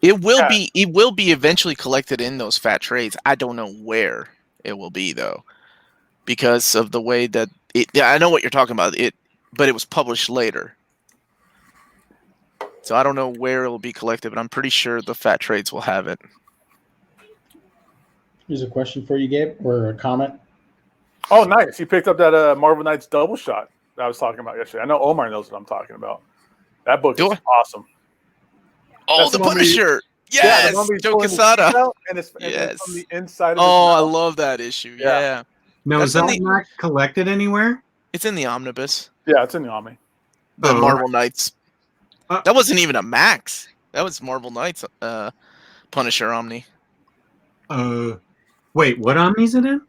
It will be eventually collected in those fat trades. I don't know where it will be though, because of the way that it. Yeah, I know what you're talking about. But it was published later. So I don't know where it will be collected, but I'm pretty sure the fat trades will have it.
Here's a question for you, Gabe, or a comment.
Oh, nice. You picked up that Marvel Knights double shot that I was talking about yesterday. I know Omar knows what I'm talking about. That book is awesome.
Oh,
That's
the Punisher. Yes, Joe Quesada.
And it's from the inside of
I love that issue. Yeah.
Now, is that not collected anywhere?
It's in the Omnibus.
Yeah, it's in the Omni.
The Marvel Knights. That wasn't even a Max. That was Marvel Knights Punisher Omni.
Wait, what Omni is it in?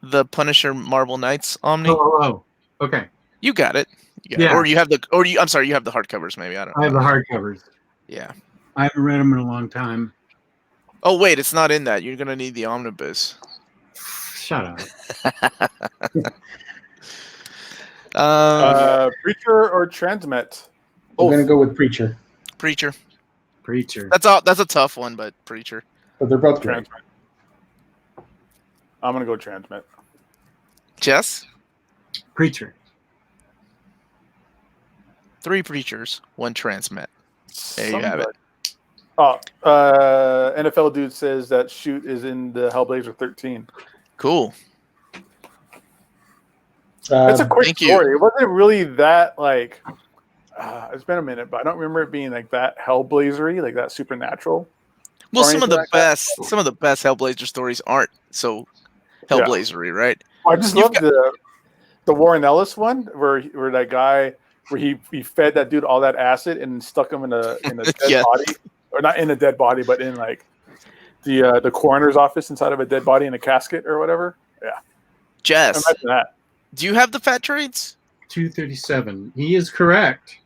The Punisher Marvel Knights Omni.
Oh, okay.
You got it.
Yeah.
Or you have I'm sorry, you have the hardcovers maybe. I don't know.
I have the hardcovers.
Yeah.
I haven't read them in a long time.
Oh, wait, it's not in that. You're going to need the Omnibus.
Shut up.
Preacher or Transmet?
I'm going to go with Preacher.
Preacher.
That's
a tough one, but Preacher.
But they're both great.
Transmet. I'm going to go Transmet.
Jess?
Preacher.
3 Preachers, 1 Transmet. There you have it.
NFL dude says that Shoot is in the Hellblazer 13.
Cool.
It's a quick story. It wasn't really that like. It's been a minute, but I don't remember it being like that Hellblazery, like that supernatural.
Well, some of the best Hellblazer stories aren't so Hellblazery, right?
I just love the Warren Ellis one where that guy where he fed that dude all that acid and stuck him in a dead body, or not in a dead body, but in like the coroner's office inside of a dead body in a casket or whatever. Yeah.
Jess,
imagine that.
Do you have the fat trades?
237. He is correct.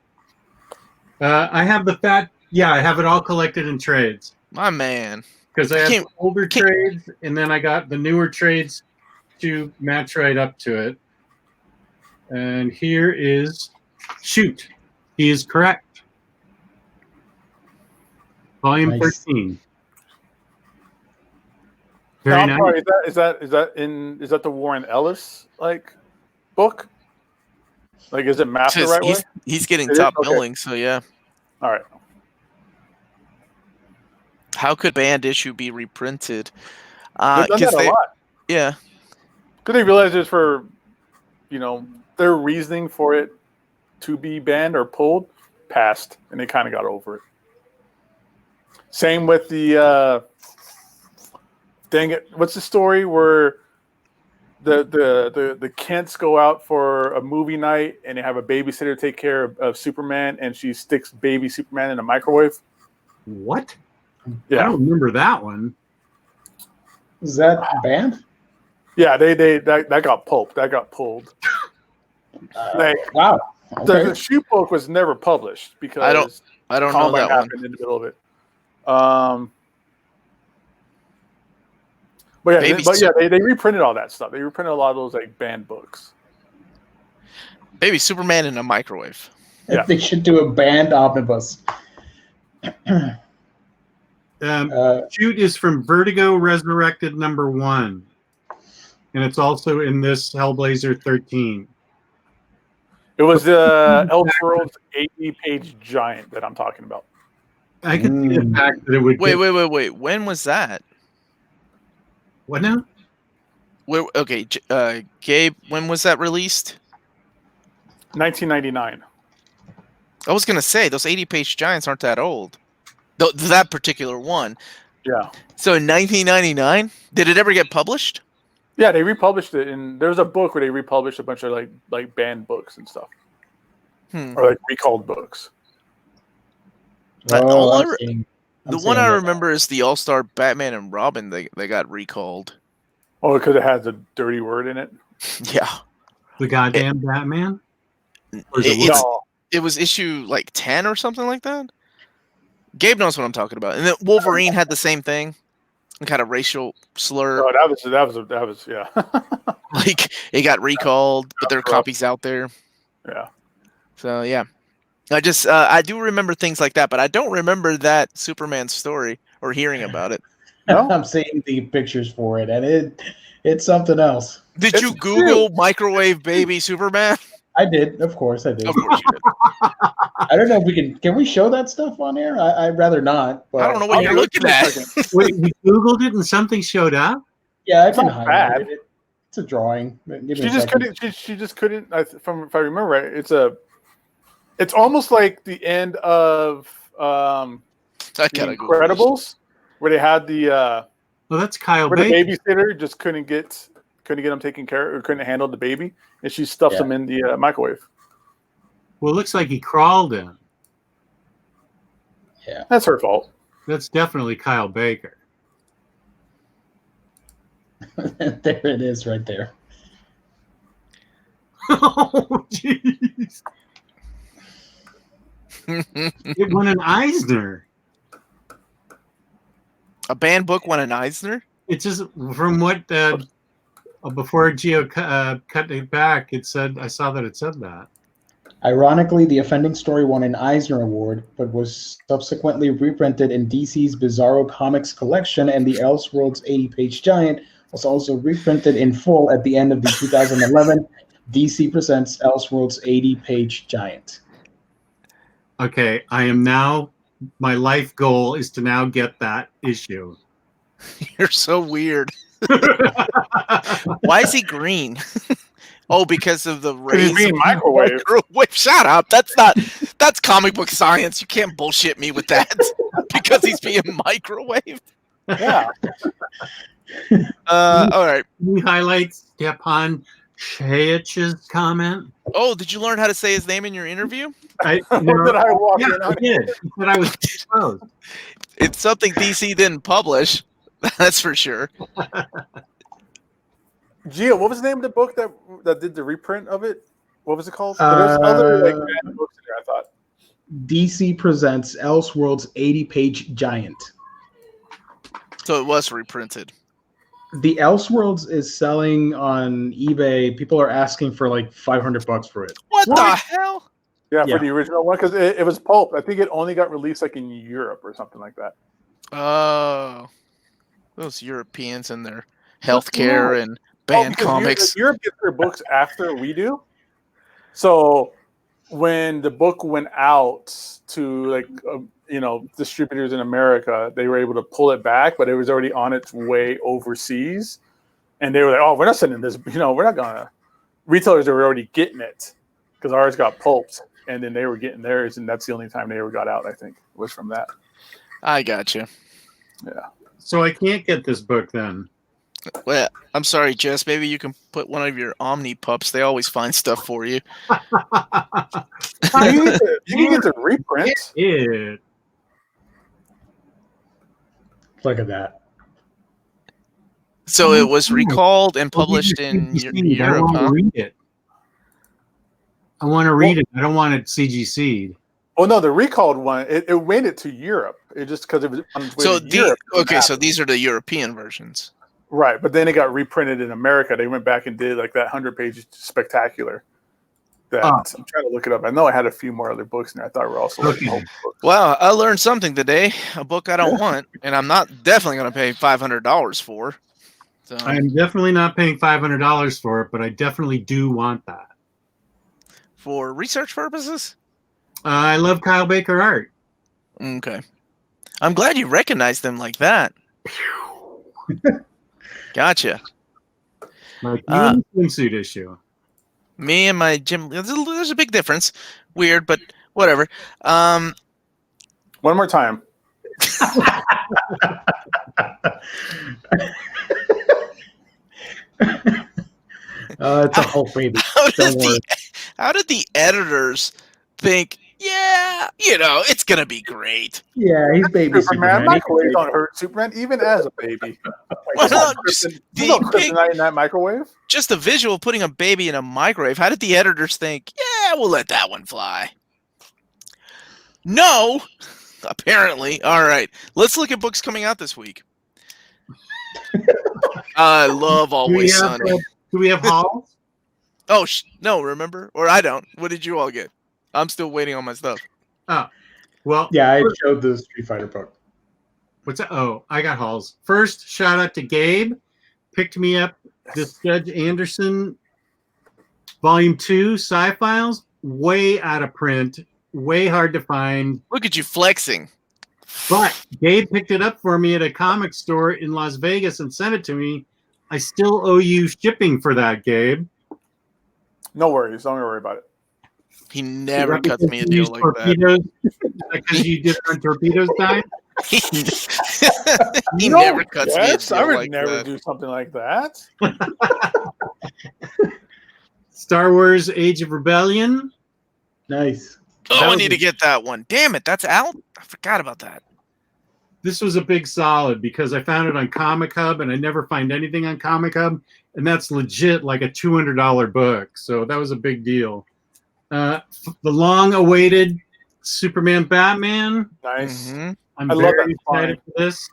I have the fat. Yeah, I have it all collected in trades.
My man.
Because I have older trades, and then I got the newer trades to match right up to it. And here is Shoot. He is correct. Volume 13. Very nice.
Sorry, is that the Warren Ellis book? Like, is it mapped the right way?
He's getting top billing, so yeah.
All right.
How could banned issue be reprinted?
They've done that a lot.
Yeah.
Could they realize it's for, their reasoning for it to be banned or pulled passed, and they kind of got over it. Same with the dang it, what's the story where the Kents go out for a movie night and they have a babysitter take care of Superman, and she sticks baby Superman in a microwave?
What?
Yeah.
I don't remember that one.
Is that banned?
Yeah, that got pulped. That got pulled.
Wow. Okay.
The shoot book was never published because
I don't know that one.
happened in the middle of it. They reprinted all that stuff. They reprinted a lot of those like banned books.
Baby Superman in a microwave.
Yeah.
They should do a banned omnibus.
Shoot is from Vertigo Resurrected #1. And it's also in this Hellblazer 13.
It was the Elseworlds 80-page giant that I'm talking about.
I could see the fact that it would.
Wait. When was that?
What now?
Okay, Gabe, when was that released?
1999.
I was going to say, those 80-page giants aren't that old. That particular one.
Yeah.
So in 1999, did it ever get published?
Yeah, they republished it, and there's a book where they republished a bunch of like banned books and stuff, or like recalled books.
The one I remember is the All-Star Batman and Robin. They got recalled.
Oh, because it has a dirty word in it.
Yeah.
The goddamn Batman.
It was issue like 10 or something like that. Gabe knows what I'm talking about. And then Wolverine had the same thing. Kind of racial slur.
Oh, that was yeah.
Like it got recalled, but there are copies out there.
Yeah.
So yeah, I do remember things like that, but I don't remember that Superman story or hearing about it.
No? I'm seeing the pictures for it, and it's something else.
Did you Google microwave baby Superman?
I did, of course I did.
Of course you did.
I don't know if can we show that stuff on air? I'd rather not. But
I don't know what you're looking at.
Wait, you Googled it and something showed up?
Yeah, I
It's
can
not
highlight
bad.
it. It's a drawing.
She just couldn't. She just couldn't. If I remember right, it's almost like the end of the Incredibles, where they had the
Well, that's Kyle
where the
Baker.
babysitter just couldn't get him taken care of, or couldn't handle the baby, and she stuffs him in the microwave.
Well, it looks like he crawled in.
Yeah,
That's her fault.
That's definitely Kyle Baker.
there it is, right there.
Oh, jeez. It won an Eisner.
A banned book won an Eisner?
It's just from what before Gio cut it back. It said I saw that it said that.
Ironically, the offending story won an Eisner Award, but was subsequently reprinted in DC's Bizarro Comics collection, and the Elseworlds 80-page giant was also reprinted in full at the end of the 2011 DC Presents Elseworlds 80-page giant.
Okay, my life goal is to now get that issue.
You're so weird. Why is he green? Oh, because of the rays.
Microwave.
Shut up. That's comic book science. You can't bullshit me with that. Because he's being microwaved.
Yeah.
All right.
Can you highlight Stepan Chayich's comment?
Oh, did you learn how to say his name in your interview?
I
I
did. He said I was exposed.
It's something DC didn't publish. That's for sure.
Gio, what was the name of the book that did the reprint of it? What was it called? There's other banned books in there, I thought.
DC Presents Elseworlds 80-page giant.
So it was reprinted.
The Elseworlds is selling on eBay. People are asking for like $500 for it.
What the hell?
Yeah, for the original one, because it was pulp. I think it only got released like in Europe or something like that.
Oh, those Europeans and their healthcare and banned comics.
Europe gets their books after we do. So when the book went out to distributors in America, they were able to pull it back, but it was already on its way overseas, and they were like, "Oh, we're not sending this. We're not gonna." Retailers are already getting it because ours got pulped, and then they were getting theirs, and that's the only time they ever got out. I think was from that.
I got you.
Yeah.
So I can't get this book then.
Well, I'm sorry, Jess. Maybe you can put one of your Omni pups. They always find stuff for you.
You can get the reprint.
Yeah.
Look at that.
So it was recalled and published in Europe, huh?
Read it. I want to read it. I don't want it CGC'd.
Oh no, the recalled one. It made it to Europe. It just because it was on its way to Europe.
So these are the European versions,
right? But then it got reprinted in America. They went back and did like that 100-page spectacular. That I'm trying to look it up. I know I had a few more other books in there. I thought we were also looking at books.
Wow, I learned something today. A book I don't want, and I'm not definitely going to pay $500 for. So.
I'm definitely not paying $500 for it, but I definitely do want that.
For research purposes?
I love Kyle Baker art.
Okay. I'm glad you recognized them like that. Gotcha.
Like you swimsuit issue.
Me and my gym. There's a big difference. Weird, but whatever.
One more time.
It's a whole baby.
How did the editors think? Yeah, it's gonna be great.
Yeah, he's baby Superman.
Microwave don't hurt Superman even as a baby. Kryptonite in that microwave.
Just the visual of putting a baby in a microwave. How did the editors think? Yeah, we'll let that one fly. No, apparently. All right, let's look at books coming out this week. I love Always Sunny.
Do we have hauls?
Oh no, remember? Or I don't. What did you all get? I'm still waiting on my stuff.
Oh, well.
Yeah, I showed the Street Fighter book.
What's that? Oh, I got hauls. First, shout out to Gabe. Picked me up this Judge Anderson Volume 2 Sci-Files. Way out of print. Way hard to find.
Look at you flexing.
But Gabe picked it up for me at a comic store in Las Vegas and sent it to me. I still owe you shipping for that, Gabe.
No worries. Don't worry about it.
He never cuts me a deal like that.
Because you did it on Torpedoes time?
He never cuts me a deal
I would
like
never
that.
do something like that.
Star Wars Age of Rebellion.
Nice.
Oh, I need to get that one. Damn it, that's out? I forgot about that.
This was a big solid because I found it on Comic Hub and I never find anything on Comic Hub. And that's legit like a $200 book. So that was a big deal. The long-awaited Superman Batman.
Nice.
Mm-hmm.
I'm
I love
very
that
excited
spine.
for this.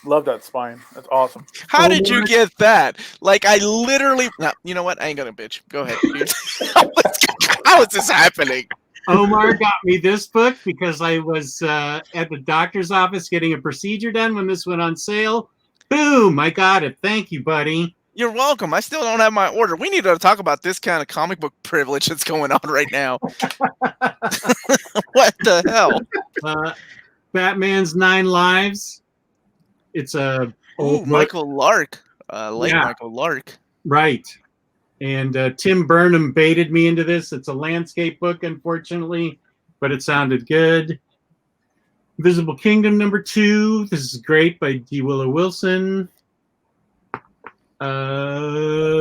Love that spine. That's awesome.
How did you get that? Like, I literally... No, you know what? I ain't gonna bitch. Go ahead. How is this happening?
Omar got me this book because I was at the doctor's office getting a procedure done when this went on sale. Boom! I got it. Thank you, buddy.
You're welcome. I still don't have my order. We need to talk about this kind of comic book privilege that's going on right now. What the hell?
Batman's 9 Lives. It's a old
Michael Lark. Michael Lark.
Right. And Tim Burnham baited me into this. It's a landscape book, unfortunately, but it sounded good. Invisible Kingdom #2. This is great by D. Willow Wilson.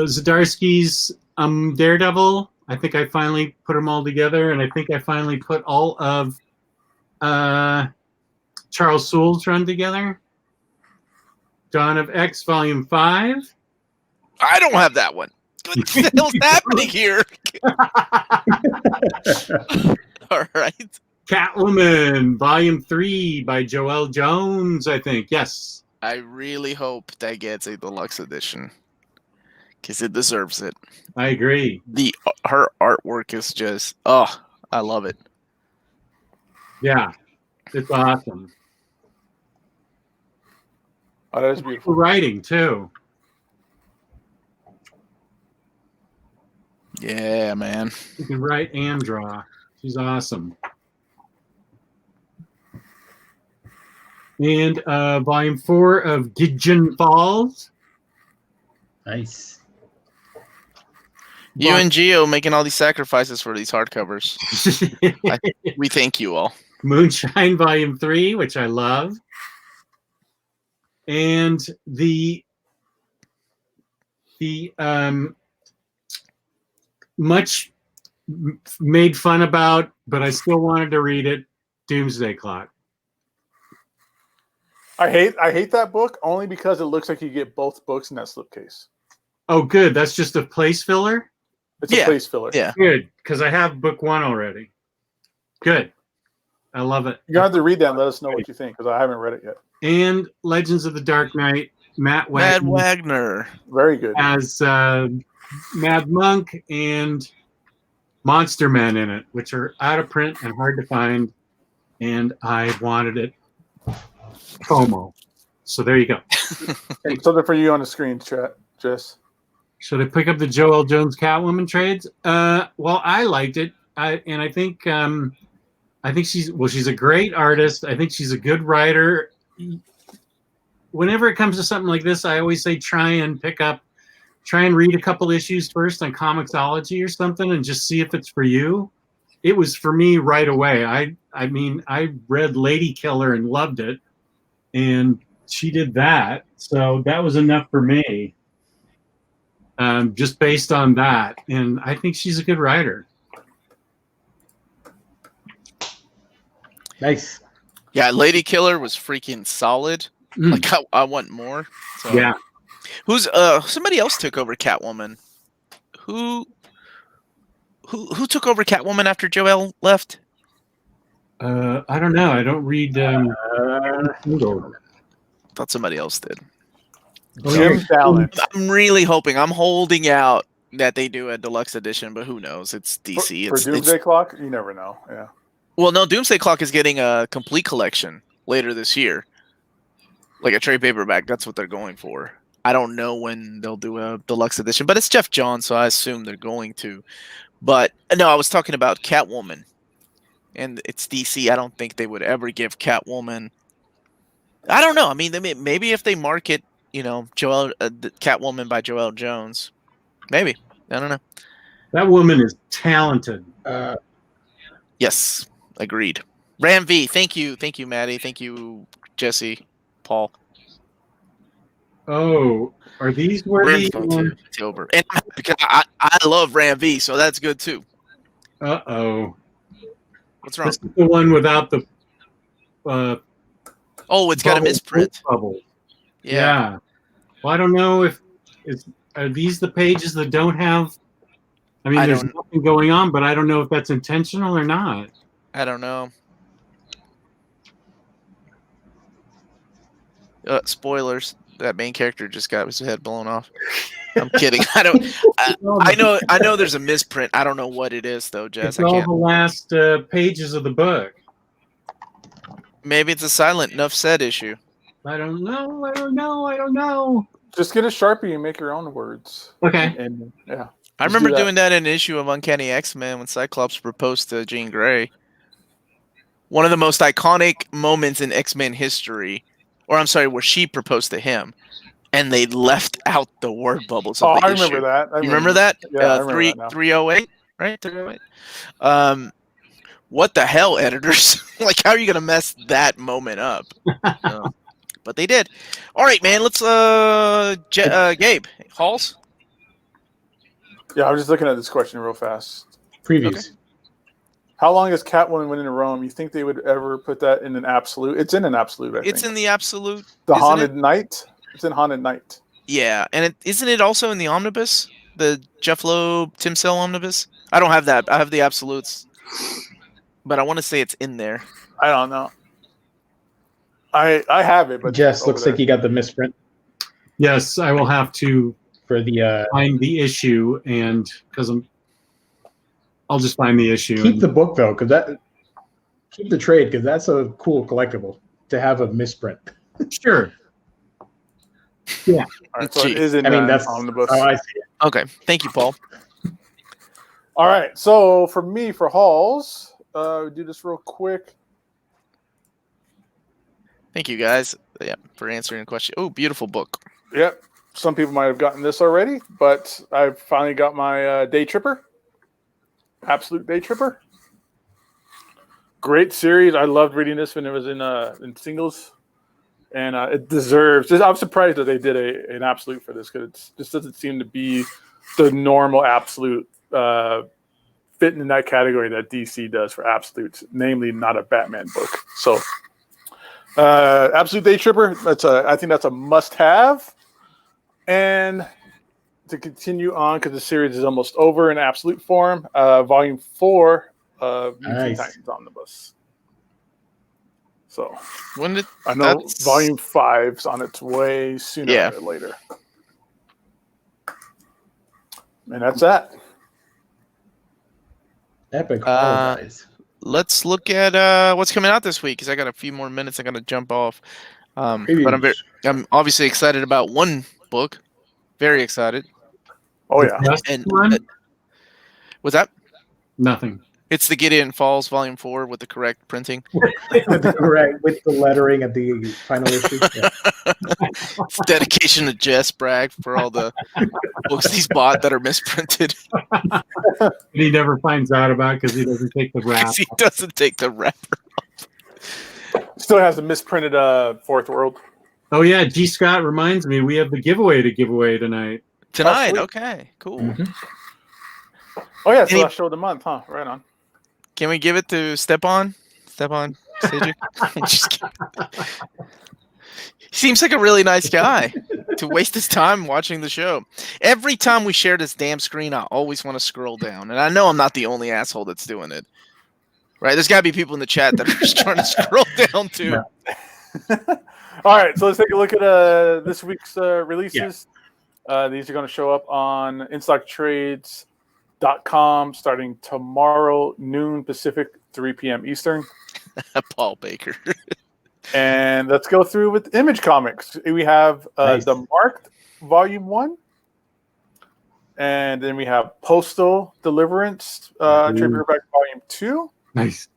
Zdarsky's Daredevil. I think I finally put them all together, and I think I finally put all of Charles Soule's run together. Dawn of X Volume 5.
I don't have that one. What the hell's happening here? All right.
Catwoman Volume 3 by Joelle Jones, I think. Yes.
I really hope that gets a deluxe edition because it deserves it.
I agree.
Her artwork is just, I love it.
Yeah, it's awesome.
Oh, that is beautiful.
Writing too.
Yeah, man.
You can write and draw. She's awesome. And Volume 4 of Gideon Falls.
Nice.
You and Gio making all these sacrifices for these hardcovers. We thank you all.
Moonshine Volume 3, which I love. And the much made fun about, but I still wanted to read it, Doomsday Clock.
I hate that book only because it looks like you get both books in that slipcase.
Oh, good. That's just a place filler?
It's a place filler.
Yeah.
Good, because I have book 1 already. Good. I love it.
You're going to have to read that and let us know what you think, because I haven't read it yet.
And Legends of the Dark Knight, Matt
Wagner.
Very good.
has Mad Monk and Monster Man in it, which are out of print and hard to find. And I wanted it FOMO. So there you go.
And something for you on the screen, chat, Jess.
Should I pick up the Joelle Jones Catwoman trades? Well, I liked it. I think she's a great artist. I think she's a good writer. Whenever it comes to something like this, I always say try and read a couple issues first on Comixology or something and just see if it's for you. It was for me right away. I mean, I read Lady Killer and loved it, and she did that. So that was enough for me, just based on that. And I think she's a good writer.
Nice.
Yeah, Lady Killer was freaking solid. Like I want more. So.
Yeah.
Who's somebody else took over Catwoman? Who took over Catwoman after Joelle left?
I don't know. I don't read.
Thought somebody else did.
Jim Fallon.
I'm really hoping. I'm holding out that they do a deluxe edition, but who knows? It's DC.
For Doomsday Clock, you never know. Yeah.
Well, no, Doomsday Clock is getting a complete collection later this year, like a trade paperback. That's what they're going for. I don't know when they'll do a deluxe edition, but it's Jeff Johns, so I assume they're going to. But no, I was talking about Catwoman, and it's DC. I don't think they would ever give Catwoman. I don't know. I mean, maybe if they market, Catwoman by Joelle Jones, maybe. I don't know.
That woman is talented.
Yes, agreed. Ram V, thank you, Maddie, thank you, Jesse, Paul.
Oh, are these where
it's over? And because I love Ram V, so that's good too.
Uh-oh.
What's wrong?
This is the one without the
it's got a misprint.
Bubble.
Yeah.
Well, I don't know if are these the pages that don't have. I mean, there's nothing going on, but I don't know if that's intentional or not.
I don't know. Spoilers. That main character just got his head blown off. I'm kidding. I know there's a misprint. I don't know what it is though, Jess.
It's all the last pages of the book.
Maybe it's a silent enough said issue.
I don't know.
Just get a Sharpie and make your own words.
Okay.
And yeah.
I remember doing that in an issue of Uncanny X-Men when Cyclops proposed to Jean Grey. One of the most iconic moments in X-Men history. Or I'm sorry, where she proposed to him. And they left out the word bubbles of the
I
issue.
remember that.
You remember that?
Yeah, I remember that now.
308, right? 308. What the hell, editors? Like, how are you going to mess that moment up? But they did. All right, man. Let's, Gabe, Halls?
Yeah, I was just looking at this question real fast.
Previews.
Okay.
How long has Catwoman been in Rome? You think they would ever put that in an absolute? It's in an absolute, I think.
It's in the absolute.
The Haunted Night? It's in Haunted Night.
Yeah, and isn't it also in the Omnibus? The Jeff Loeb, Tim Sale Omnibus? I don't have that. I have the absolutes. But I want to say it's in there.
I don't know. I have it, but
Jess, looks like you got the misprint
Yes, I will have to
for the.
find the issue, and because I'll just find the issue.
Keep the book though, keep the trade because that's a cool collectible to have a misprint.
Sure. Yeah.
All right, so it is in
that's
Omnibus.
how I see it.
Okay. Thank you, Paul.
All right, so for me, for Halls, do this real quick.
Thank you, guys. Yeah, for answering the question. Oh, beautiful book.
Yep. Some people might have gotten this already, but I finally got my Day Tripper. Absolute Day Tripper. Great series. I loved reading this when it was in singles. And it deserves. I'm surprised that they did an absolute for this because it just doesn't seem to be the normal absolute fitting in that category that DC does for absolutes, namely not a Batman book. So, Absolute Day Tripper. I think that's a must-have. And to continue on because the series is almost over in absolute form. Volume 4 of Mutant Titans Omnibus. So
When did
I know Volume 5's on its way sooner or later. And that's that.
Epic holidays.
Let's look at what's coming out this week because I got a few more minutes. I got to jump off. But I'm obviously excited about one book. Very excited.
Oh yeah.
And what's that?
Nothing.
It's the Gideon Falls Volume 4 with the correct printing.
Correct, with the lettering at the final issue. Yeah.
It's dedication to Jess Bragg for all the books he's bought that are misprinted.
He never finds out about because he doesn't take the wrap.
He doesn't take the wrapper off.
Still has the misprinted Fourth World.
Oh yeah, G. Scott reminds me we have the giveaway to give away tonight.
Tonight, okay, cool.
Mm-hmm.
Oh yeah, so last show of the month, huh? Right on.
Can we give it to Stepan? Stepan Sajic? Just kidding. He seems like a really nice guy to waste his time watching the show. Every time we share this damn screen, I always want to scroll down. And I know I'm not the only asshole that's doing it. Right? There's got to be people in the chat that are just trying to scroll down too.
All right, so let's take a look at this week's releases. Yeah. These are going to show up on InStockTrades.com starting tomorrow, noon Pacific, 3 p.m. Eastern.
Paul Baker.
And let's go through with Image Comics. We have the Marked Volume 1. And then we have Postal Deliverance, trade paperback Volume 2.
Nice.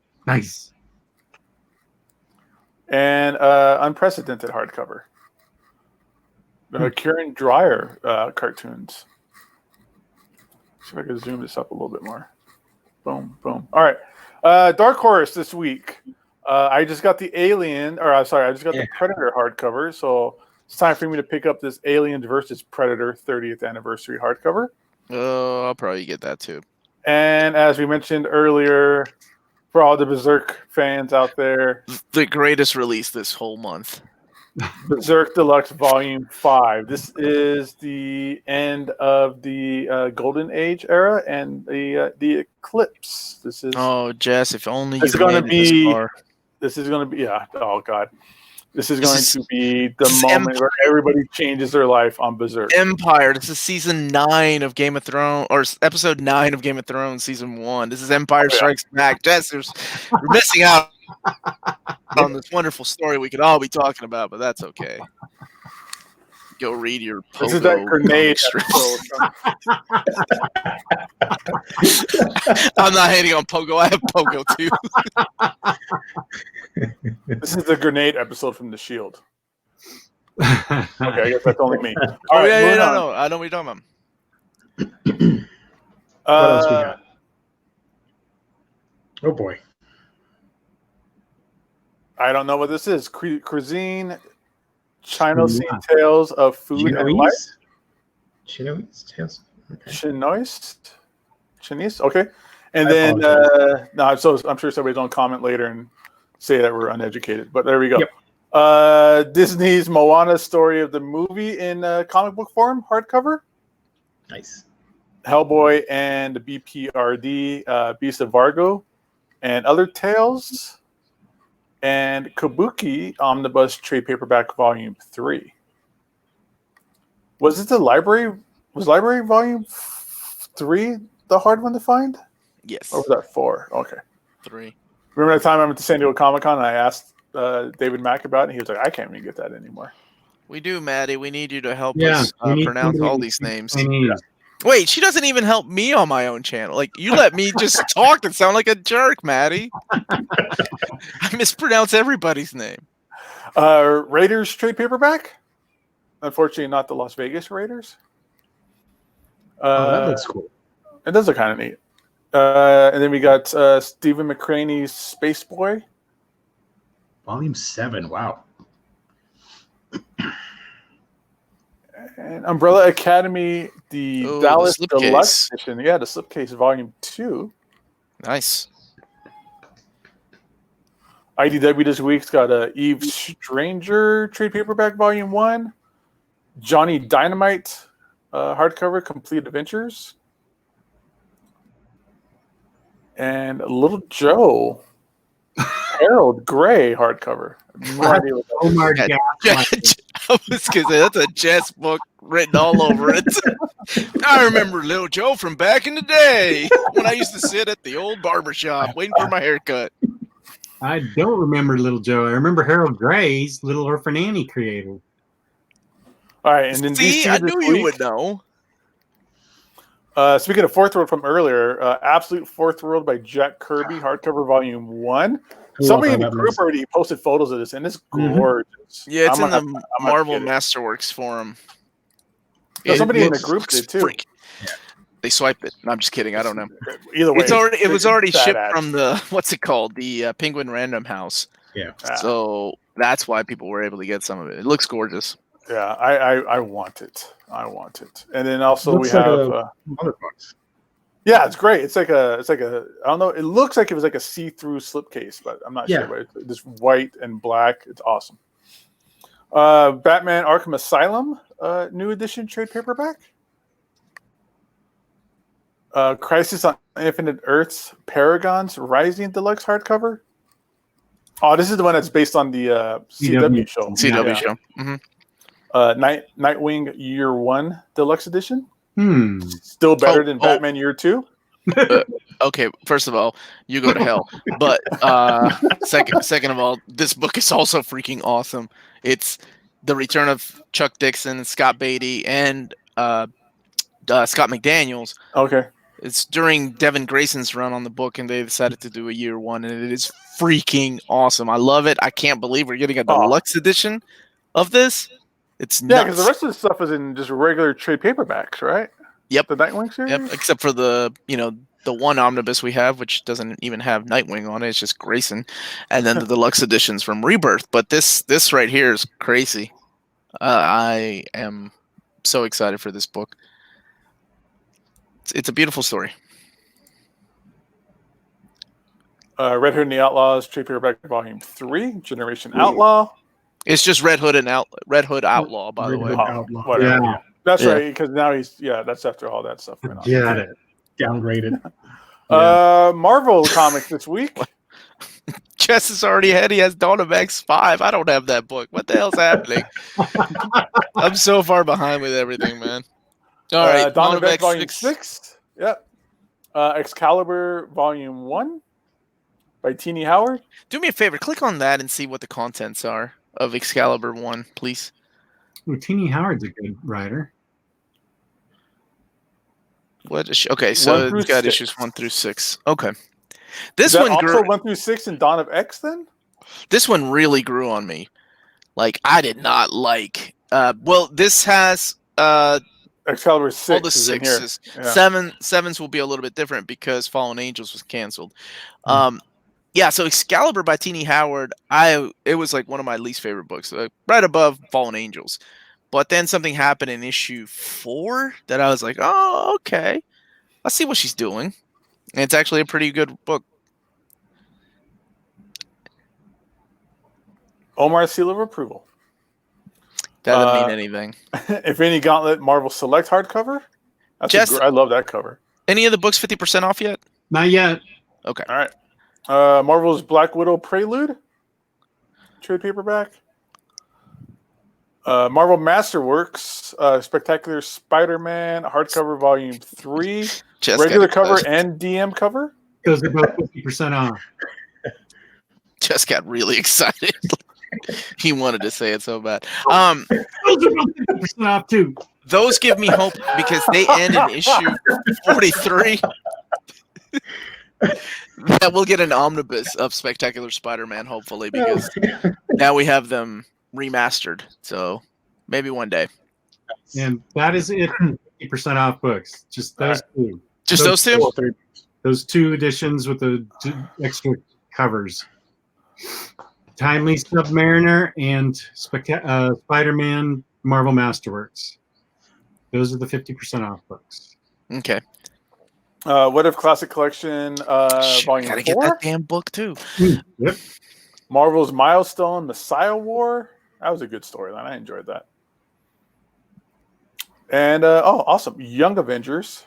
And Unprecedented hardcover. Kieran Dreyer cartoons. See if I can zoom this up a little bit more. Boom, boom. All right. Dark Horse this week. I just got the Alien, I just got the Predator hardcover. So it's time for me to pick up this Alien versus Predator 30th anniversary hardcover.
Oh, I'll probably get that too.
And as we mentioned earlier, for all the Berserk fans out there,
the greatest release this whole month.
Berserk Deluxe Volume 5. This is the end of the Golden Age era and the Eclipse. This is
Jess, if only you
made it
this far.
This is going to be oh god. This is going to be the moment where everybody changes their life on Berserk.
Empire. This is season 9 of Game of Thrones, or episode 9 of Game of Thrones, season 1. This is Empire Strikes Back. Jess, we're missing out on this wonderful story we could all be talking about, but that's okay. Go read your Pogo.
This is that grenade
I'm not hating on Pogo. I have Pogo too.
This is the grenade episode from The Shield. Okay, I guess that's only me.
No. I know what you're talking
about. What else we got? Oh boy.
I don't know what this is. Cuisine, Chinoise Tales of Food and Life.
Chinoise Tales. Okay.
Chinese. Okay. And then I'm sure somebody's going to comment later and say that we're uneducated, but there we go.
Yep.
Disney's Moana story of the movie in comic book form, hardcover.
Nice.
Hellboy and the BPRD, Beast of Vargo, and Other Tales. And Kabuki Omnibus Trade Paperback Volume 3. Was it the library? Was Library Volume 3 the hard one to find?
Yes.
Or was that 4? Okay.
3.
Remember that time I went to San Diego Comic-Con and I asked David Mack about it, and he was like, I can't even get that anymore.
We do, Maddie. We need you to help us pronounce all these names.
Yeah.
Wait, she doesn't even help me on my own channel. Like, you let me just talk and sound like a jerk, Maddie. I mispronounce everybody's name.
Raiders trade paperback. Unfortunately, not the Las Vegas Raiders.
That looks cool.
It does look kind of neat. And then we got Stephen McCraney's Space Boy.
Volume 7. Wow.
And Umbrella Academy, the Dallas Deluxe Edition. Yeah, the slipcase Volume 2.
Nice.
IDW this week's got Eve Stranger trade paperback Volume 1. Johnny Dynamite hardcover, Complete Adventures. And Little Joe, Harold Gray hardcover. No idea what that is.
Omar
Yeah,
Gaslighting.
I was gonna say that's a Jess book written all over it. I remember Little Joe from back in the day when I used to sit at the old barber shop waiting for my haircut.
I don't remember Little Joe. I remember Harold Gray's Little Orphan Annie creator.
All right, and then these
See,
two
I
this
knew you
week.
would know.
Speaking of Fourth World from earlier, Absolute Fourth World by Jack Kirby, hardcover volume 1. Somebody in the group already posted photos of this, and it's gorgeous.
Yeah, it's
I'm
in
gonna
the
have to
Marvel
get it.
Masterworks forum.
No, somebody in the
looks
group did too.
freak. They swiped it. No, I'm just kidding. I don't know.
Either way,
It was already shipped
badass.
from the what's it called? The Penguin Random House.
Yeah.
So that's why people were able to get some of it. It looks gorgeous.
Yeah, I want it. I want it. And then also
Looks
we
like
have
Other books.
yeah, it's great. It's like a I don't know. It looks like it was like a see-through slipcase, but I'm not sure. But it's just white and black. It's awesome. Batman Arkham Asylum, new edition trade paperback. Crisis on Infinite Earths, Paragons Rising Deluxe hardcover. Oh, this is the one that's based on the CW show.
CW show. Mm-hmm.
Nightwing Year 1 Deluxe Edition.
Hmm.
Still better than Batman Year 2.
Okay, first of all, you go to hell. But second of all, this book is also freaking awesome. It's the return of Chuck Dixon, Scott Beatty, and Scott McDaniels.
Okay.
It's during Devin Grayson's run on the book, and they decided to do a year 1, and it is freaking awesome. I love it. I can't believe we're getting a deluxe edition of this. It's nuts.
because the rest of the stuff is in just regular trade paperbacks, right?
Yep.
The Nightwing series?
Yep, except for the one omnibus we have, which doesn't even have Nightwing on it. It's just Grayson, and then the deluxe editions from Rebirth. But this right here is crazy. I am so excited for this book. It's a beautiful story.
Red Hood and the Outlaws, trade paperback volume 3, Generation Outlaw.
It's just Red Hood Outlaw, by the way.
Outlaw.
Whatever.
Yeah.
That's
Yeah.
right, because now that's after all that stuff went on.
Got it.
Downgraded.
Marvel comics this week.
Chess is already ahead. He has Dawn of X5. I don't have that book. What the hell's happening? I'm so far behind with everything, man. All right,
Dawn of X volume 6. Yep. Excalibur volume 1 by Teenie Howard.
Do me a favor. Click on that and see what the contents are of Excalibur 1, please.
Ooh, Teenie Howard's a good writer.
Okay, so
through
it's got
6.
issues 1 through 6. Okay. This
Is that
one
also
grew.
1 through 6 in Dawn of X then?
This one really grew on me. Like, I did not like. This has
Excalibur 6
all the
is in here.
6s.
Yeah.
7s will be a little bit different because Fallen Angels was canceled. So Excalibur by Teenie Howard, it was like one of my least favorite books, right above Fallen Angels. But then something happened in issue 4 that I was like, oh, okay. I see what she's doing. And it's actually a pretty good book.
Omar's seal of approval.
That doesn't mean anything.
Infinity Gauntlet Marvel Select hardcover. I love that cover.
Any of the books 50% off yet?
Not yet.
Okay.
All right. Marvel's Black Widow Prelude. Trade paperback. Marvel Masterworks Spectacular Spider-Man hardcover volume 3. Regular cover and DM cover.
Those are both 50% off.
Just got really excited. He wanted to say it so bad.
Those are both 50% off too.
Those give me hope because they end in issue 43. That we'll get an omnibus of Spectacular Spider-Man, hopefully, because now we have them remastered. So maybe one day.
And that is it. 50% off books. Just those two.
Just those two?
Those 2 editions with the extra covers. Timely Submariner and Spider-Man Marvel Masterworks. Those are the 50% off books.
Okay.
What If Classic Collection volume 4.
Gotta get that damn book too.
Yep.
Marvel's Milestone Messiah War. That was a good storyline. I enjoyed that. And awesome, Young Avengers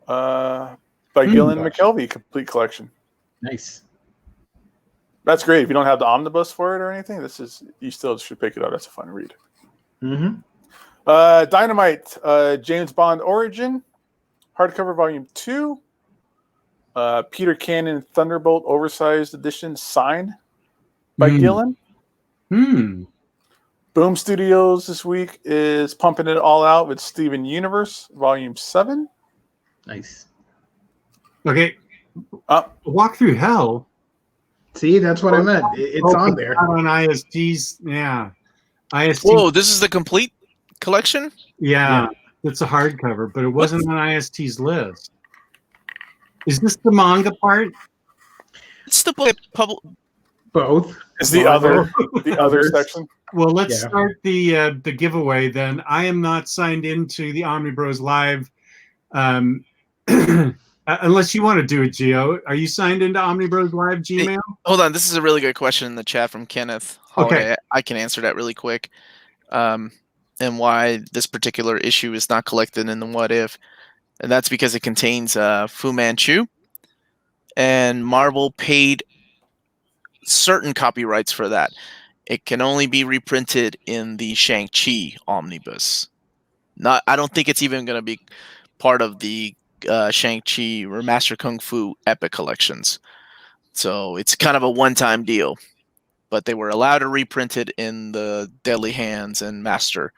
by Gillen McKelvey, complete collection.
Nice.
That's great. If you don't have the omnibus for it or anything, you still should pick it up. That's a fun read.
Mm-hmm.
Dynamite, James Bond Origin, hardcover volume 2. Peter Cannon Thunderbolt oversized edition signed by Gillen. Boom Studios this week is pumping it all out with Steven Universe, volume 7.
Nice.
Okay. Walk Through Hell.
See, that's what I meant. It's on there.
Not on IST's. Yeah. IST.
Whoa, this is the complete collection?
Yeah. It's a hardcover, but it wasn't on IST's list. Is this the manga part?
It's the book
both.
It's the other section.
Well, let's start the giveaway then. I am not signed into the Omnibros Live, unless you want to do it, Gio. Are you signed into Omnibros Live Gmail?
Hey, hold on, this is a really good question in the chat from Kenneth Holiday.
Okay.
I can answer that really quick, and why this particular issue is not collected in the What If, and that's because it contains Fu Manchu, and Marvel paid certain copyrights for that. It can only be reprinted in the Shang-Chi omnibus. I don't think it's even going to be part of the Shang-Chi or Master Kung Fu Epic collections. So it's kind of a one-time deal. But they were allowed to reprint it in the Deadly Hands and Master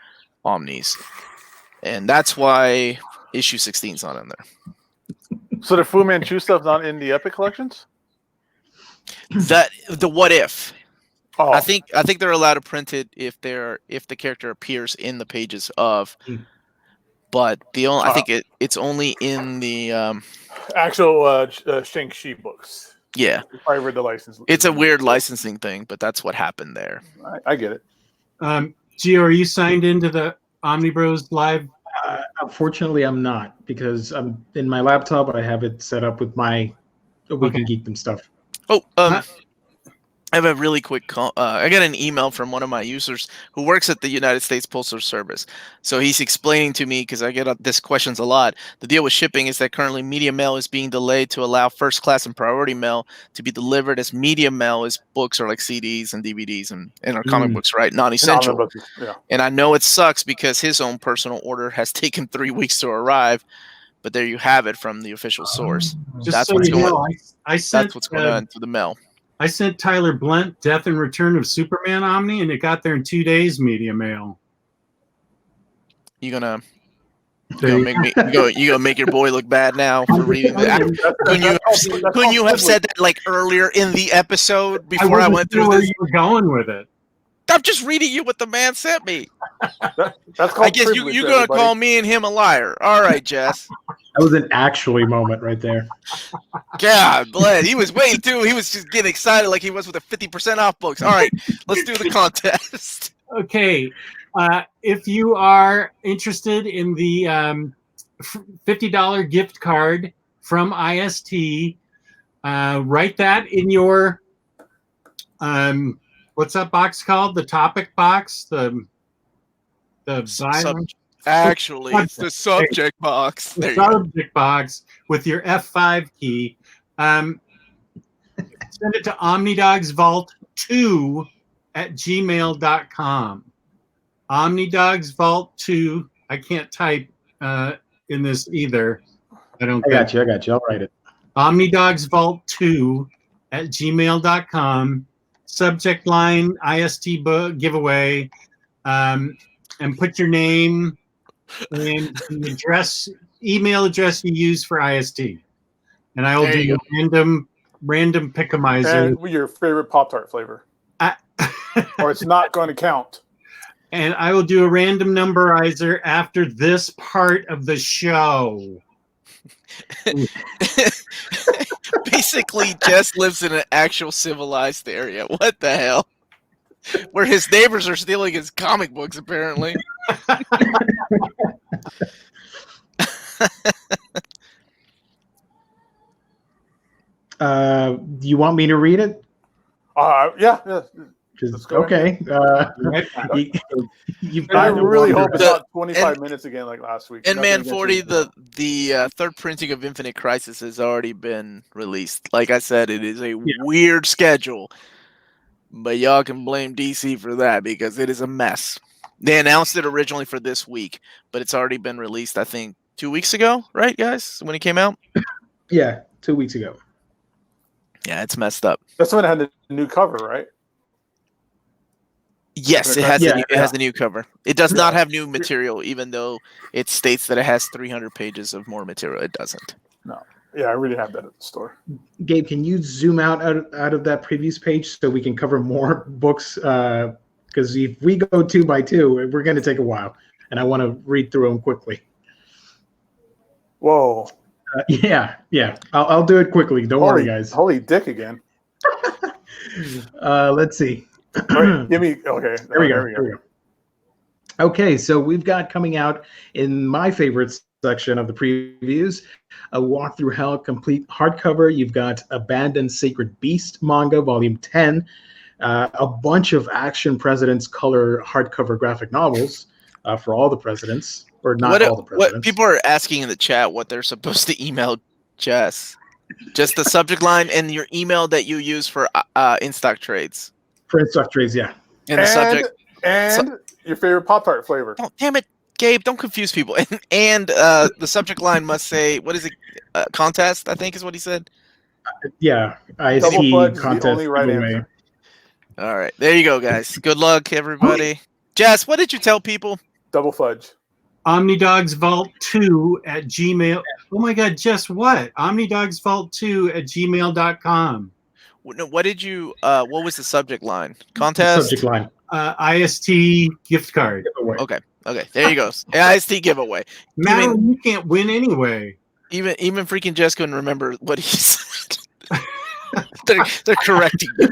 Omnis. And that's why issue 16 is not in there.
So the Fu Manchu stuff's not in the Epic collections?
The What If.
Oh.
I think they're allowed to print it if the character appears in the pages of, but I think it's only in the
actual Shang-Chi books.
Yeah,
you probably read the license.
It's a weird licensing thing, but that's what happened there.
I get it.
Gio, are you signed into the Omnibros Live?
Unfortunately, I'm not, because I'm in my laptop. I have it set up with my We Can Geek Them stuff.
Oh, I have a really quick call. I got an email from one of my users who works at the United States Postal Service. So he's explaining to me, because I get this questions a lot. The deal with shipping is that currently media mail is being delayed to allow first class and priority mail to be delivered, as media mail is books or like CDs and DVDs and our comic books, right? Non-essential.
Yeah.
And I know it sucks because his own personal order has taken 3 weeks to arrive. But there you have it from the official source. That's what's going on. That's what's going on to the mail.
I sent Tyler Blunt Death and Return of Superman Omni, and it got there in 2 days, media mail.
You gonna make your boy look bad now for reading that? Couldn't you have said that like earlier in the episode before I went through
where
this?
you were going with it.
I'm just reading you what the man sent me.
That's called
I guess you're gonna call me and him a liar. All right, Jess.
That was an actually moment right there.
God bless. He was waiting too. He was just getting excited like he was with the 50% off books. All right, let's do the contest.
Okay. If you are interested in the $50 gift card from IST, write that in your what's that box called? The topic box?
Actually, it's the subject box.
The subject box with your F5 key. Send it to omnidogsvault2@gmail.com. Omnidogsvault2. I can't type in this either. I got
you. I'll write it.
omnidogsvault2@gmail.com. Subject line IST book giveaway. And put your name and the email address you use for IST. And I will do a random pick'emizer.
And your favorite Pop-Tart flavor. Or it's not going to count.
And I will do a random numberizer after this part of the show.
Basically, Jess lives in an actual civilized area. What the hell? Where his neighbors are stealing his comic books, apparently.
You want me to read it?
Yeah. Let's go
Okay. You've
I
got
really hope it's
The-
not 25 minutes again like last week.
And
Nothing
man,
against
40,
you.
the third printing of Infinite Crisis has already been released. Like I said, it is a weird schedule, but y'all can blame DC for that because it is a mess. They announced it originally for this week, but it's already been released, I think, 2 weeks ago, right, guys? When it came out?
Yeah, 2 weeks ago.
Yeah, it's messed up.
That's when it had the new cover, right?
Yes, it has,
Yeah,
it has a new cover. It does not have new material, even though it states that it has 300 pages of more material. It doesn't.
No. Yeah, I really have that at the store.
Gabe, can you zoom out of that previous page so we can cover more books? Because if we go 2 by 2, we're going to take a while, and I want to read through them quickly.
Whoa.
Yeah. I'll do it quickly. Don't worry, guys.
Holy dick again.
Let's see.
All right, give me, okay.
Here we go. Okay, so we've got coming out in my favorite section of the previews, a Walk Through Hell complete hardcover. You've got Abandoned Sacred Beast manga, volume 10, a bunch of Action Presidents color hardcover graphic novels for all the presidents, or not all the presidents.
What people are asking in the chat what they're supposed to email Jess. Just the subject line and your email that you use for in-stock trades.
For in-stock trades, yeah.
And the subject.
And your favorite Pop-Tart flavor.
Oh, damn it, Gabe! Don't confuse people. And the subject line must say, "What is it? Contest?" I think is what he said.
Yeah, I
Double
see
fudge is
contest.
the only right
giveaway.
answer.
All right, there you go, guys. Good luck, everybody. Jess, what did you tell people?
Double fudge.
Omnidogs Vault 2 at Gmail. Oh my God, Jess, what? Omnidogs Vault 2 at gmail.com.
What did you? What was the subject line? Contest.
Subject line.
IST gift card.
Giveaway.
Okay. There you go. IST giveaway.
Madelyn, you can't win anyway.
Even freaking Jess couldn't remember what he said. they're correcting you.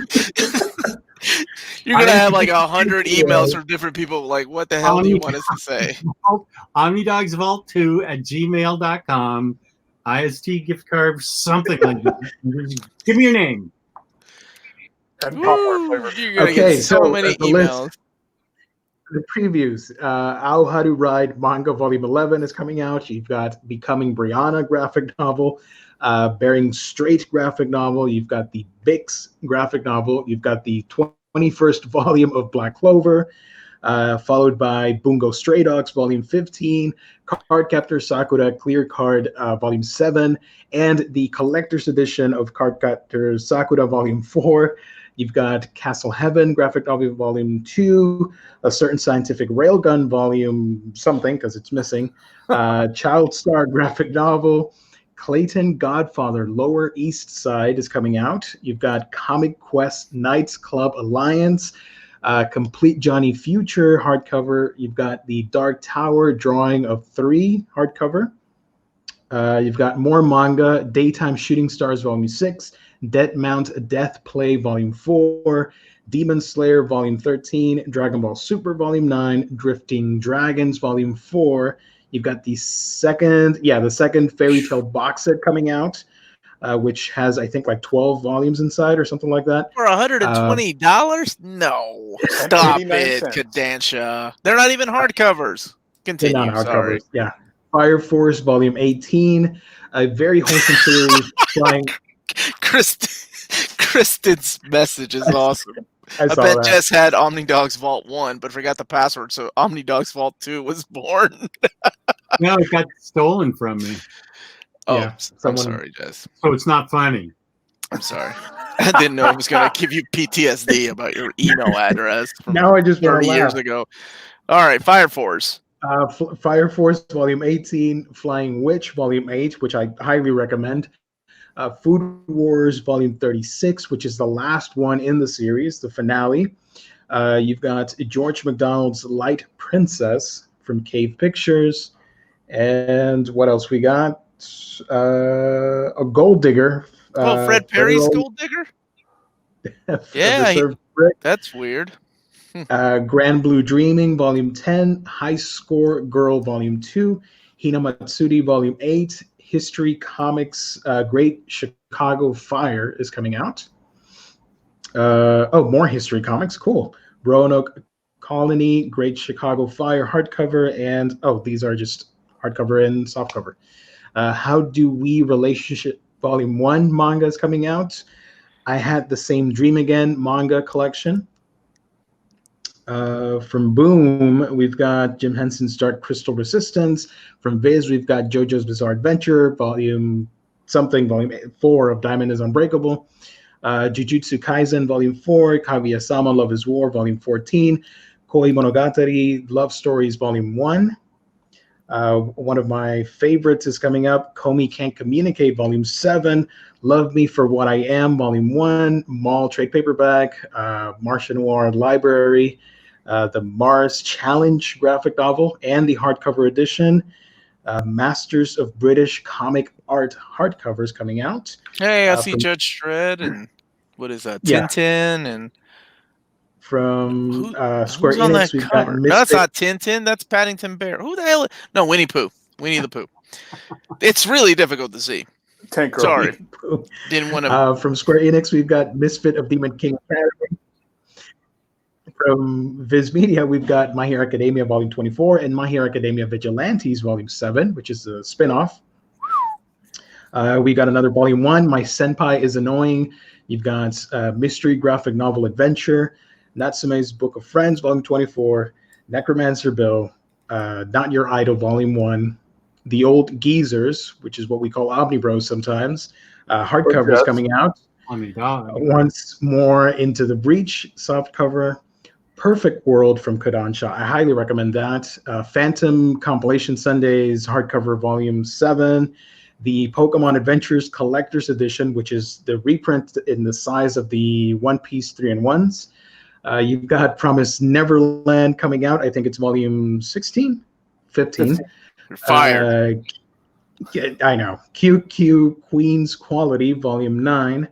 You're gonna have like 100 emails from different people. Like, what the hell do you want us to say?
Omnidogs Vault 2 at gmail.com. IST gift card, something like that. Give me your name.
And Pop-Tart flavor.
You're gonna
Okay,
get so
so
many
the list-
emails.
The previews. Ao Haru Ride manga volume 11 is coming out. You've got Becoming Brianna graphic novel, Bearing Straight graphic novel. You've got the Bix graphic novel. You've got the 21st volume of Black Clover, followed by Bungo Stray Dogs volume 15, Cardcaptor Sakura Clear Card volume 7, and the collector's edition of Cardcaptor Sakura volume 4. You've got Castle Heaven graphic novel volume 2, A Certain Scientific Railgun volume something because it's missing, Child Star graphic novel, Clayton Godfather Lower East Side is coming out. You've got Comic Quest Knights Club Alliance, Complete Johnny Future hardcover. You've got the Dark Tower Drawing of 3 hardcover. You've got more manga, Daytime Shooting Stars volume 6, Dead Mount Death Play volume 4, Demon Slayer volume 13, Dragon Ball Super volume 9, Drifting Dragons volume 4. You've got the second Fairy Tale box set coming out, which has, I think, like 12 volumes inside or something like that.
For $120? No. Stop it, Kadansha. They're not even hardcovers. Continue.
They're not hardcovers.
Sorry.
Yeah. Fire Force volume 18, a very wholesome series flying.
Kristan's message is awesome. I bet
that.
Jess had Omnidogs Vault 1, but forgot the password, so Omnidogs Vault 2 was born.
No, it got stolen from me.
Oh,
Yeah,
I'm sorry, Jess.
So it's not funny.
I'm sorry. I didn't know I was going to give you PTSD about your email address from
Now I just
30 years
laugh.
ago. All right, Fire Force.
Fire Force volume 18, Flying Witch volume 8, which I highly recommend. Food Wars volume 36, which is the last one in the series, the finale. You've got George McDonald's Light Princess from Cave Pictures. And what else we got? A Gold Digger.
Fred Perry's Gold Digger? Yeah, that's weird.
Grand Blue Dreaming volume 10, High Score Girl volume 2, Hina Matsuri volume 8, History Comics Great Chicago Fire is coming out. More history comics. Cool. Roanoke Colony, Great Chicago Fire hardcover, and these are just hardcover and softcover. How Do We Relationship Volume 1 manga is coming out. I Had the Same Dream Again manga collection. From Boom, we've got Jim Henson's Dark Crystal Resistance. From Viz, we've got JoJo's Bizarre Adventure, Volume 4 of Diamond is Unbreakable. Jujutsu Kaisen, Volume 4, Kaguya-sama, Love is War, Volume 14, Koi Monogatari, Love Stories, Volume 1. One of my favorites is coming up, Komi Can't Communicate, Volume 7, Love Me for What I Am, Volume 1, Mall Trade Paperback, Martian Noir Library, the Mars Challenge graphic novel, and the hardcover edition. Masters of British Comic Art hardcovers coming out.
Hey, I see Judge Dredd and what is that? Tintin and
from Square Enix, we've got
Misfit. No, that's not Tintin. That's Paddington Bear. Who the hell? No, Winnie Pooh. Winnie the Pooh. It's really difficult to see. Sorry, didn't want to.
From Square Enix, we've got Misfit of Demon King Academy. From Viz Media, we've got My Hero Academia Volume 24 and My Hero Academia Vigilantes Volume 7, which is a spin-off. We got another Volume 1, My Senpai is Annoying. You've got Mystery Graphic Novel Adventure, Natsume's Book of Friends Volume 24, Necromancer Bill, Not Your Idol Volume 1, The Old Geezers, which is what we call Omnibros sometimes, hardcovers coming out. Once More Into the Breach softcover, Perfect World from Kodansha. I highly recommend that. Phantom Compilation Sundays hardcover Volume 7, the Pokemon Adventures Collector's Edition, which is the reprint in the size of the One Piece 3-in-1s. You've got Promise Neverland coming out. I think it's Volume 16, 15.
Fire.
I know. QQ Queen's Quality Volume 9.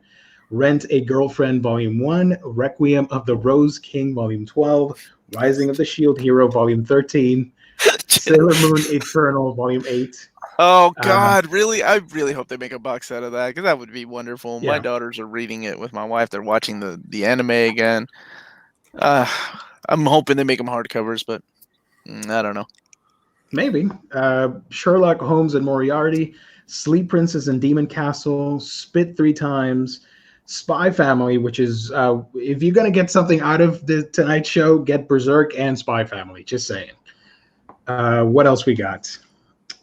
Rent a Girlfriend Volume 1, Requiem of the Rose King Volume 12, Rising of the Shield Hero Volume 13, Sailor Moon Eternal Volume 8.
Oh God, really? I really hope they make a box set of that because that would be wonderful.
Yeah.
My daughters are reading it with my wife. They're watching the anime again. I'm hoping they make them hardcovers, but I don't know.
Maybe. Sherlock Holmes and Moriarty, Sleep Princess and Demon Castle, Spit 3 Times, Spy Family, which is, if you're going to get something out of the Tonight Show, get Berserk and Spy Family. Just saying. What else we got?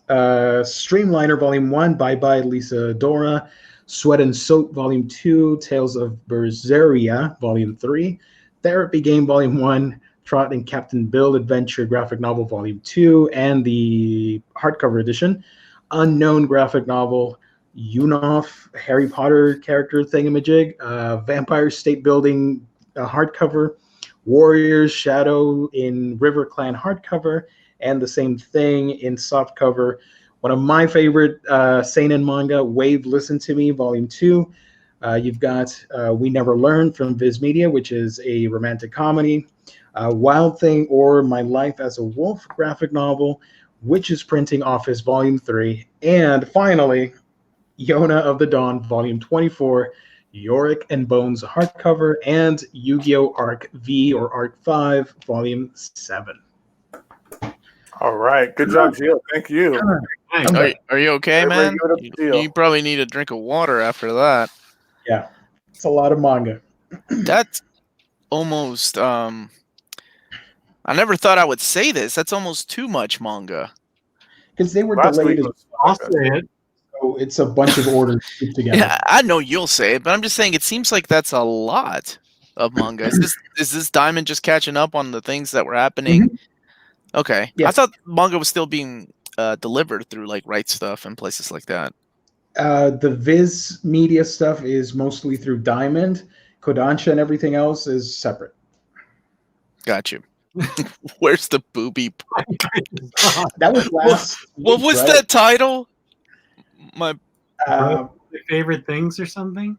Streamliner Volume 1, Bye Bye Lisa Dora, Sweat and Soap Volume 2, Tales of Berseria Volume 3, Therapy Game Volume 1, Trot and Captain Bill Adventure Graphic Novel Volume 2, and the hardcover edition, Unknown Graphic Novel, Unoff Harry Potter character thingamajig, Vampire State Building hardcover, Warriors Shadow in River Clan hardcover, and the same thing in softcover. One of my favorite seinen manga, Wave Listen to Me Volume 2. You've got We Never Learn from Viz Media, which is a romantic comedy. Wild Thing or My Life as a Wolf graphic novel, Witches Printing Office Volume 3. And finally, Yona of the Dawn Volume 24, Yorick and Bones hardcover, and Yu-Gi-Oh! Arc V or Arc 5 Volume 7.
All right. Good job, Gio. Thank you.
Are you okay, man? You probably need a drink of water after that.
Yeah. It's a lot of manga.
That's almost I never thought I would say this. That's almost too much manga.
Because they were
Last
delayed.
week was
I'll say it.
So it's a bunch of orders put together.
Yeah, I know you'll say it, but I'm just saying it seems like that's a lot of manga. Is this Diamond just catching up on the things that were happening?
Mm-hmm.
Okay.
Yeah.
I thought manga was still being delivered through like Right Stuff and places like that.
The Viz Media stuff is mostly through Diamond. Kodansha and everything else is separate.
Got you. Where's the booby?
That was last.
What
week,
was
right?
that title? My
Favorite things or something?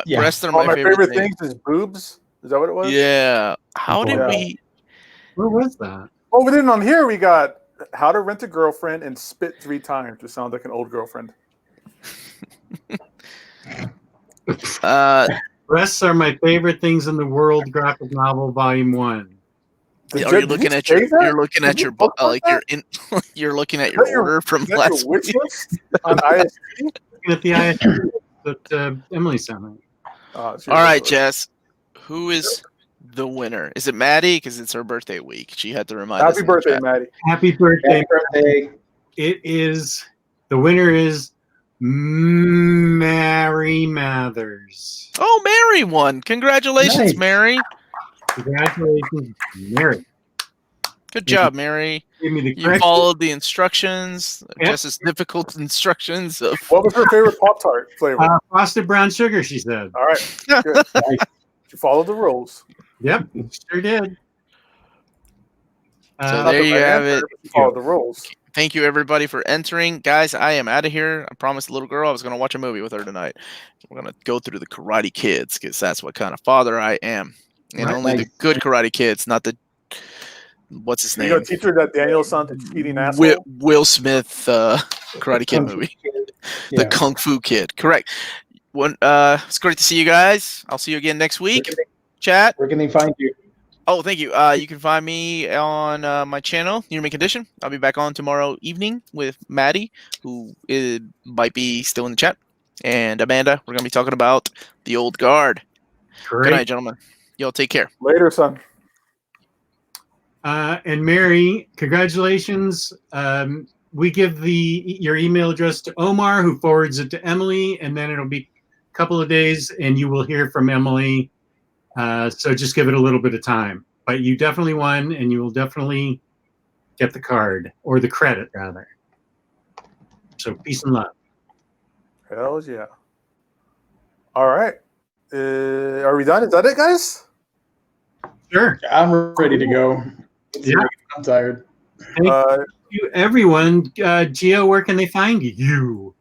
Yeah.
breasts are
my
my
favorite
thing.
things is boobs. Is that what it was?
Yeah. How did
Yeah.
we?
Where was that?
Oh, but then on here we got How to Rent a Girlfriend and Spit 3 Times, which sounds like an old girlfriend.
Breasts are my favorite things in the world. Graphic novel, volume 1.
Are you looking at your? You're looking at your like
that?
you're in. You're looking at your order from
Is that
last
your wish
week.
list on ISP?
Looking at the ISP that Emily sent me.
All right, Jess. Who is the winner? Is it Maddie? Because it's her birthday week. She had to remind us.
Happy birthday, Maddie.
Happy birthday.
Happy birthday.
It is, the winner is Mary Mathers.
Oh, Mary won. Congratulations,
Nice.
Mary.
Congratulations, Mary.
Good job, Mary.
Give me the
You
correct.
followed the instructions,
Yep.
just as difficult instructions of.
What was her favorite Pop-Tart flavor?
Frosted brown sugar, she said.
All right, good.
Nice.
You followed the rules.
Yep, sure did.
So
Not
there
the
you
right
have
answer,
it.
but you followed the rules.
Thank you, everybody, for entering. Guys, I am out of here. I promised the little girl I was going to watch a movie with her tonight. We're going to go through the Karate Kids because that's what kind of father I am. And
Right.
only the good Karate Kids, not the, what's his
You
name?
gonna teach her that Daniel's son to eating asshole?
Will Smith Karate Kid
Kung Fu
movie.
Kid.
The
Yeah.
Kung Fu Kid. Correct. It's great to see you guys. I'll see you again next week. Chat.
Where can they find you?
Oh, thank you. You can find me on my channel, Human Condition. I'll be back on tomorrow evening with Maddie, who might be still in the chat, and Amanda. We're going to be talking about the old guard.
Great.
Good night, gentlemen. Y'all take care.
Later, son.
And Mary, congratulations. We give your email address to Omar, who forwards it to Emily, and then it'll be a couple of days, and you will hear from Emily. So just give it a little bit of time. But you definitely won, and you will definitely get the card, or the credit, rather. So peace and love.
Hell yeah. All right. Are we done? Is that it, guys?
Sure.
I'm ready to go.
Yeah.
I'm tired.
Thank you, everyone. Gio, where can they find you?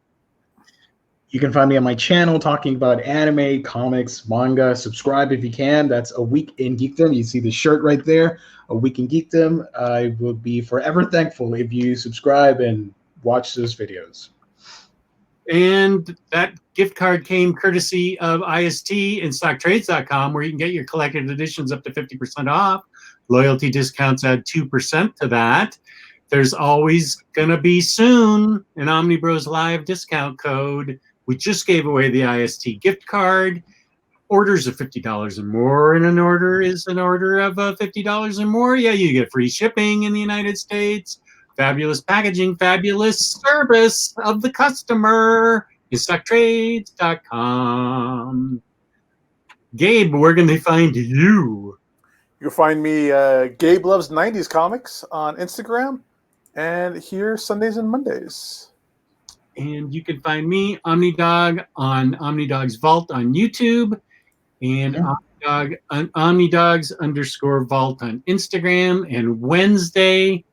You can find me on my channel talking about anime, comics, manga. Subscribe if you can. That's A Week in Geekdom. You see the shirt right there, A Week in Geekdom. I will be forever thankful if you subscribe and watch those videos.
And that gift card came courtesy of IST and StockTrades.com, where you can get your collected editions up to 50% off. Loyalty discounts add 2% to that. There's always going to be soon an Omnibrosllive discount code. We just gave away the IST gift card. Orders of $50 or more, and an order is an order of $50 or more. Yeah, you get free shipping in the United States. Fabulous packaging, fabulous service of the customer is StockTrades.com. Gabe, where can they find you?
You can find me, Gabe Loves 90s Comics on Instagram, and here Sundays and Mondays.
And you can find me, Omnidog, on Omnidog's Vault on YouTube, and Omnidogs_Vault on Instagram. And Wednesday,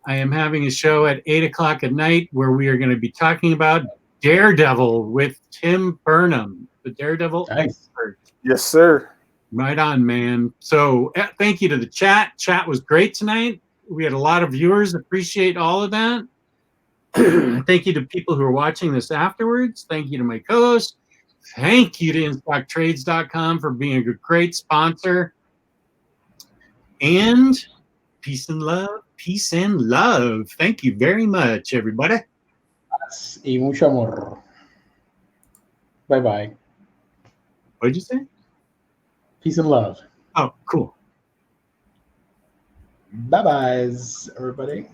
I am having a show at 8 o'clock at night where we are going to be talking about Daredevil with Tim Burnham, the Daredevil expert.
Yes, sir.
Right on, man. So thank you to the chat. Chat was great tonight. We had a lot of viewers. Appreciate all of that. Thank you to people who are watching this afterwards. Thank you to my co-host. Thank you to InStockTrades.com for being a great sponsor. And peace and love. Peace and love. Thank you very much, everybody.
Y mucho amor. Bye-bye.
What did you say?
Peace and love.
Oh, cool.
Bye-byes, everybody.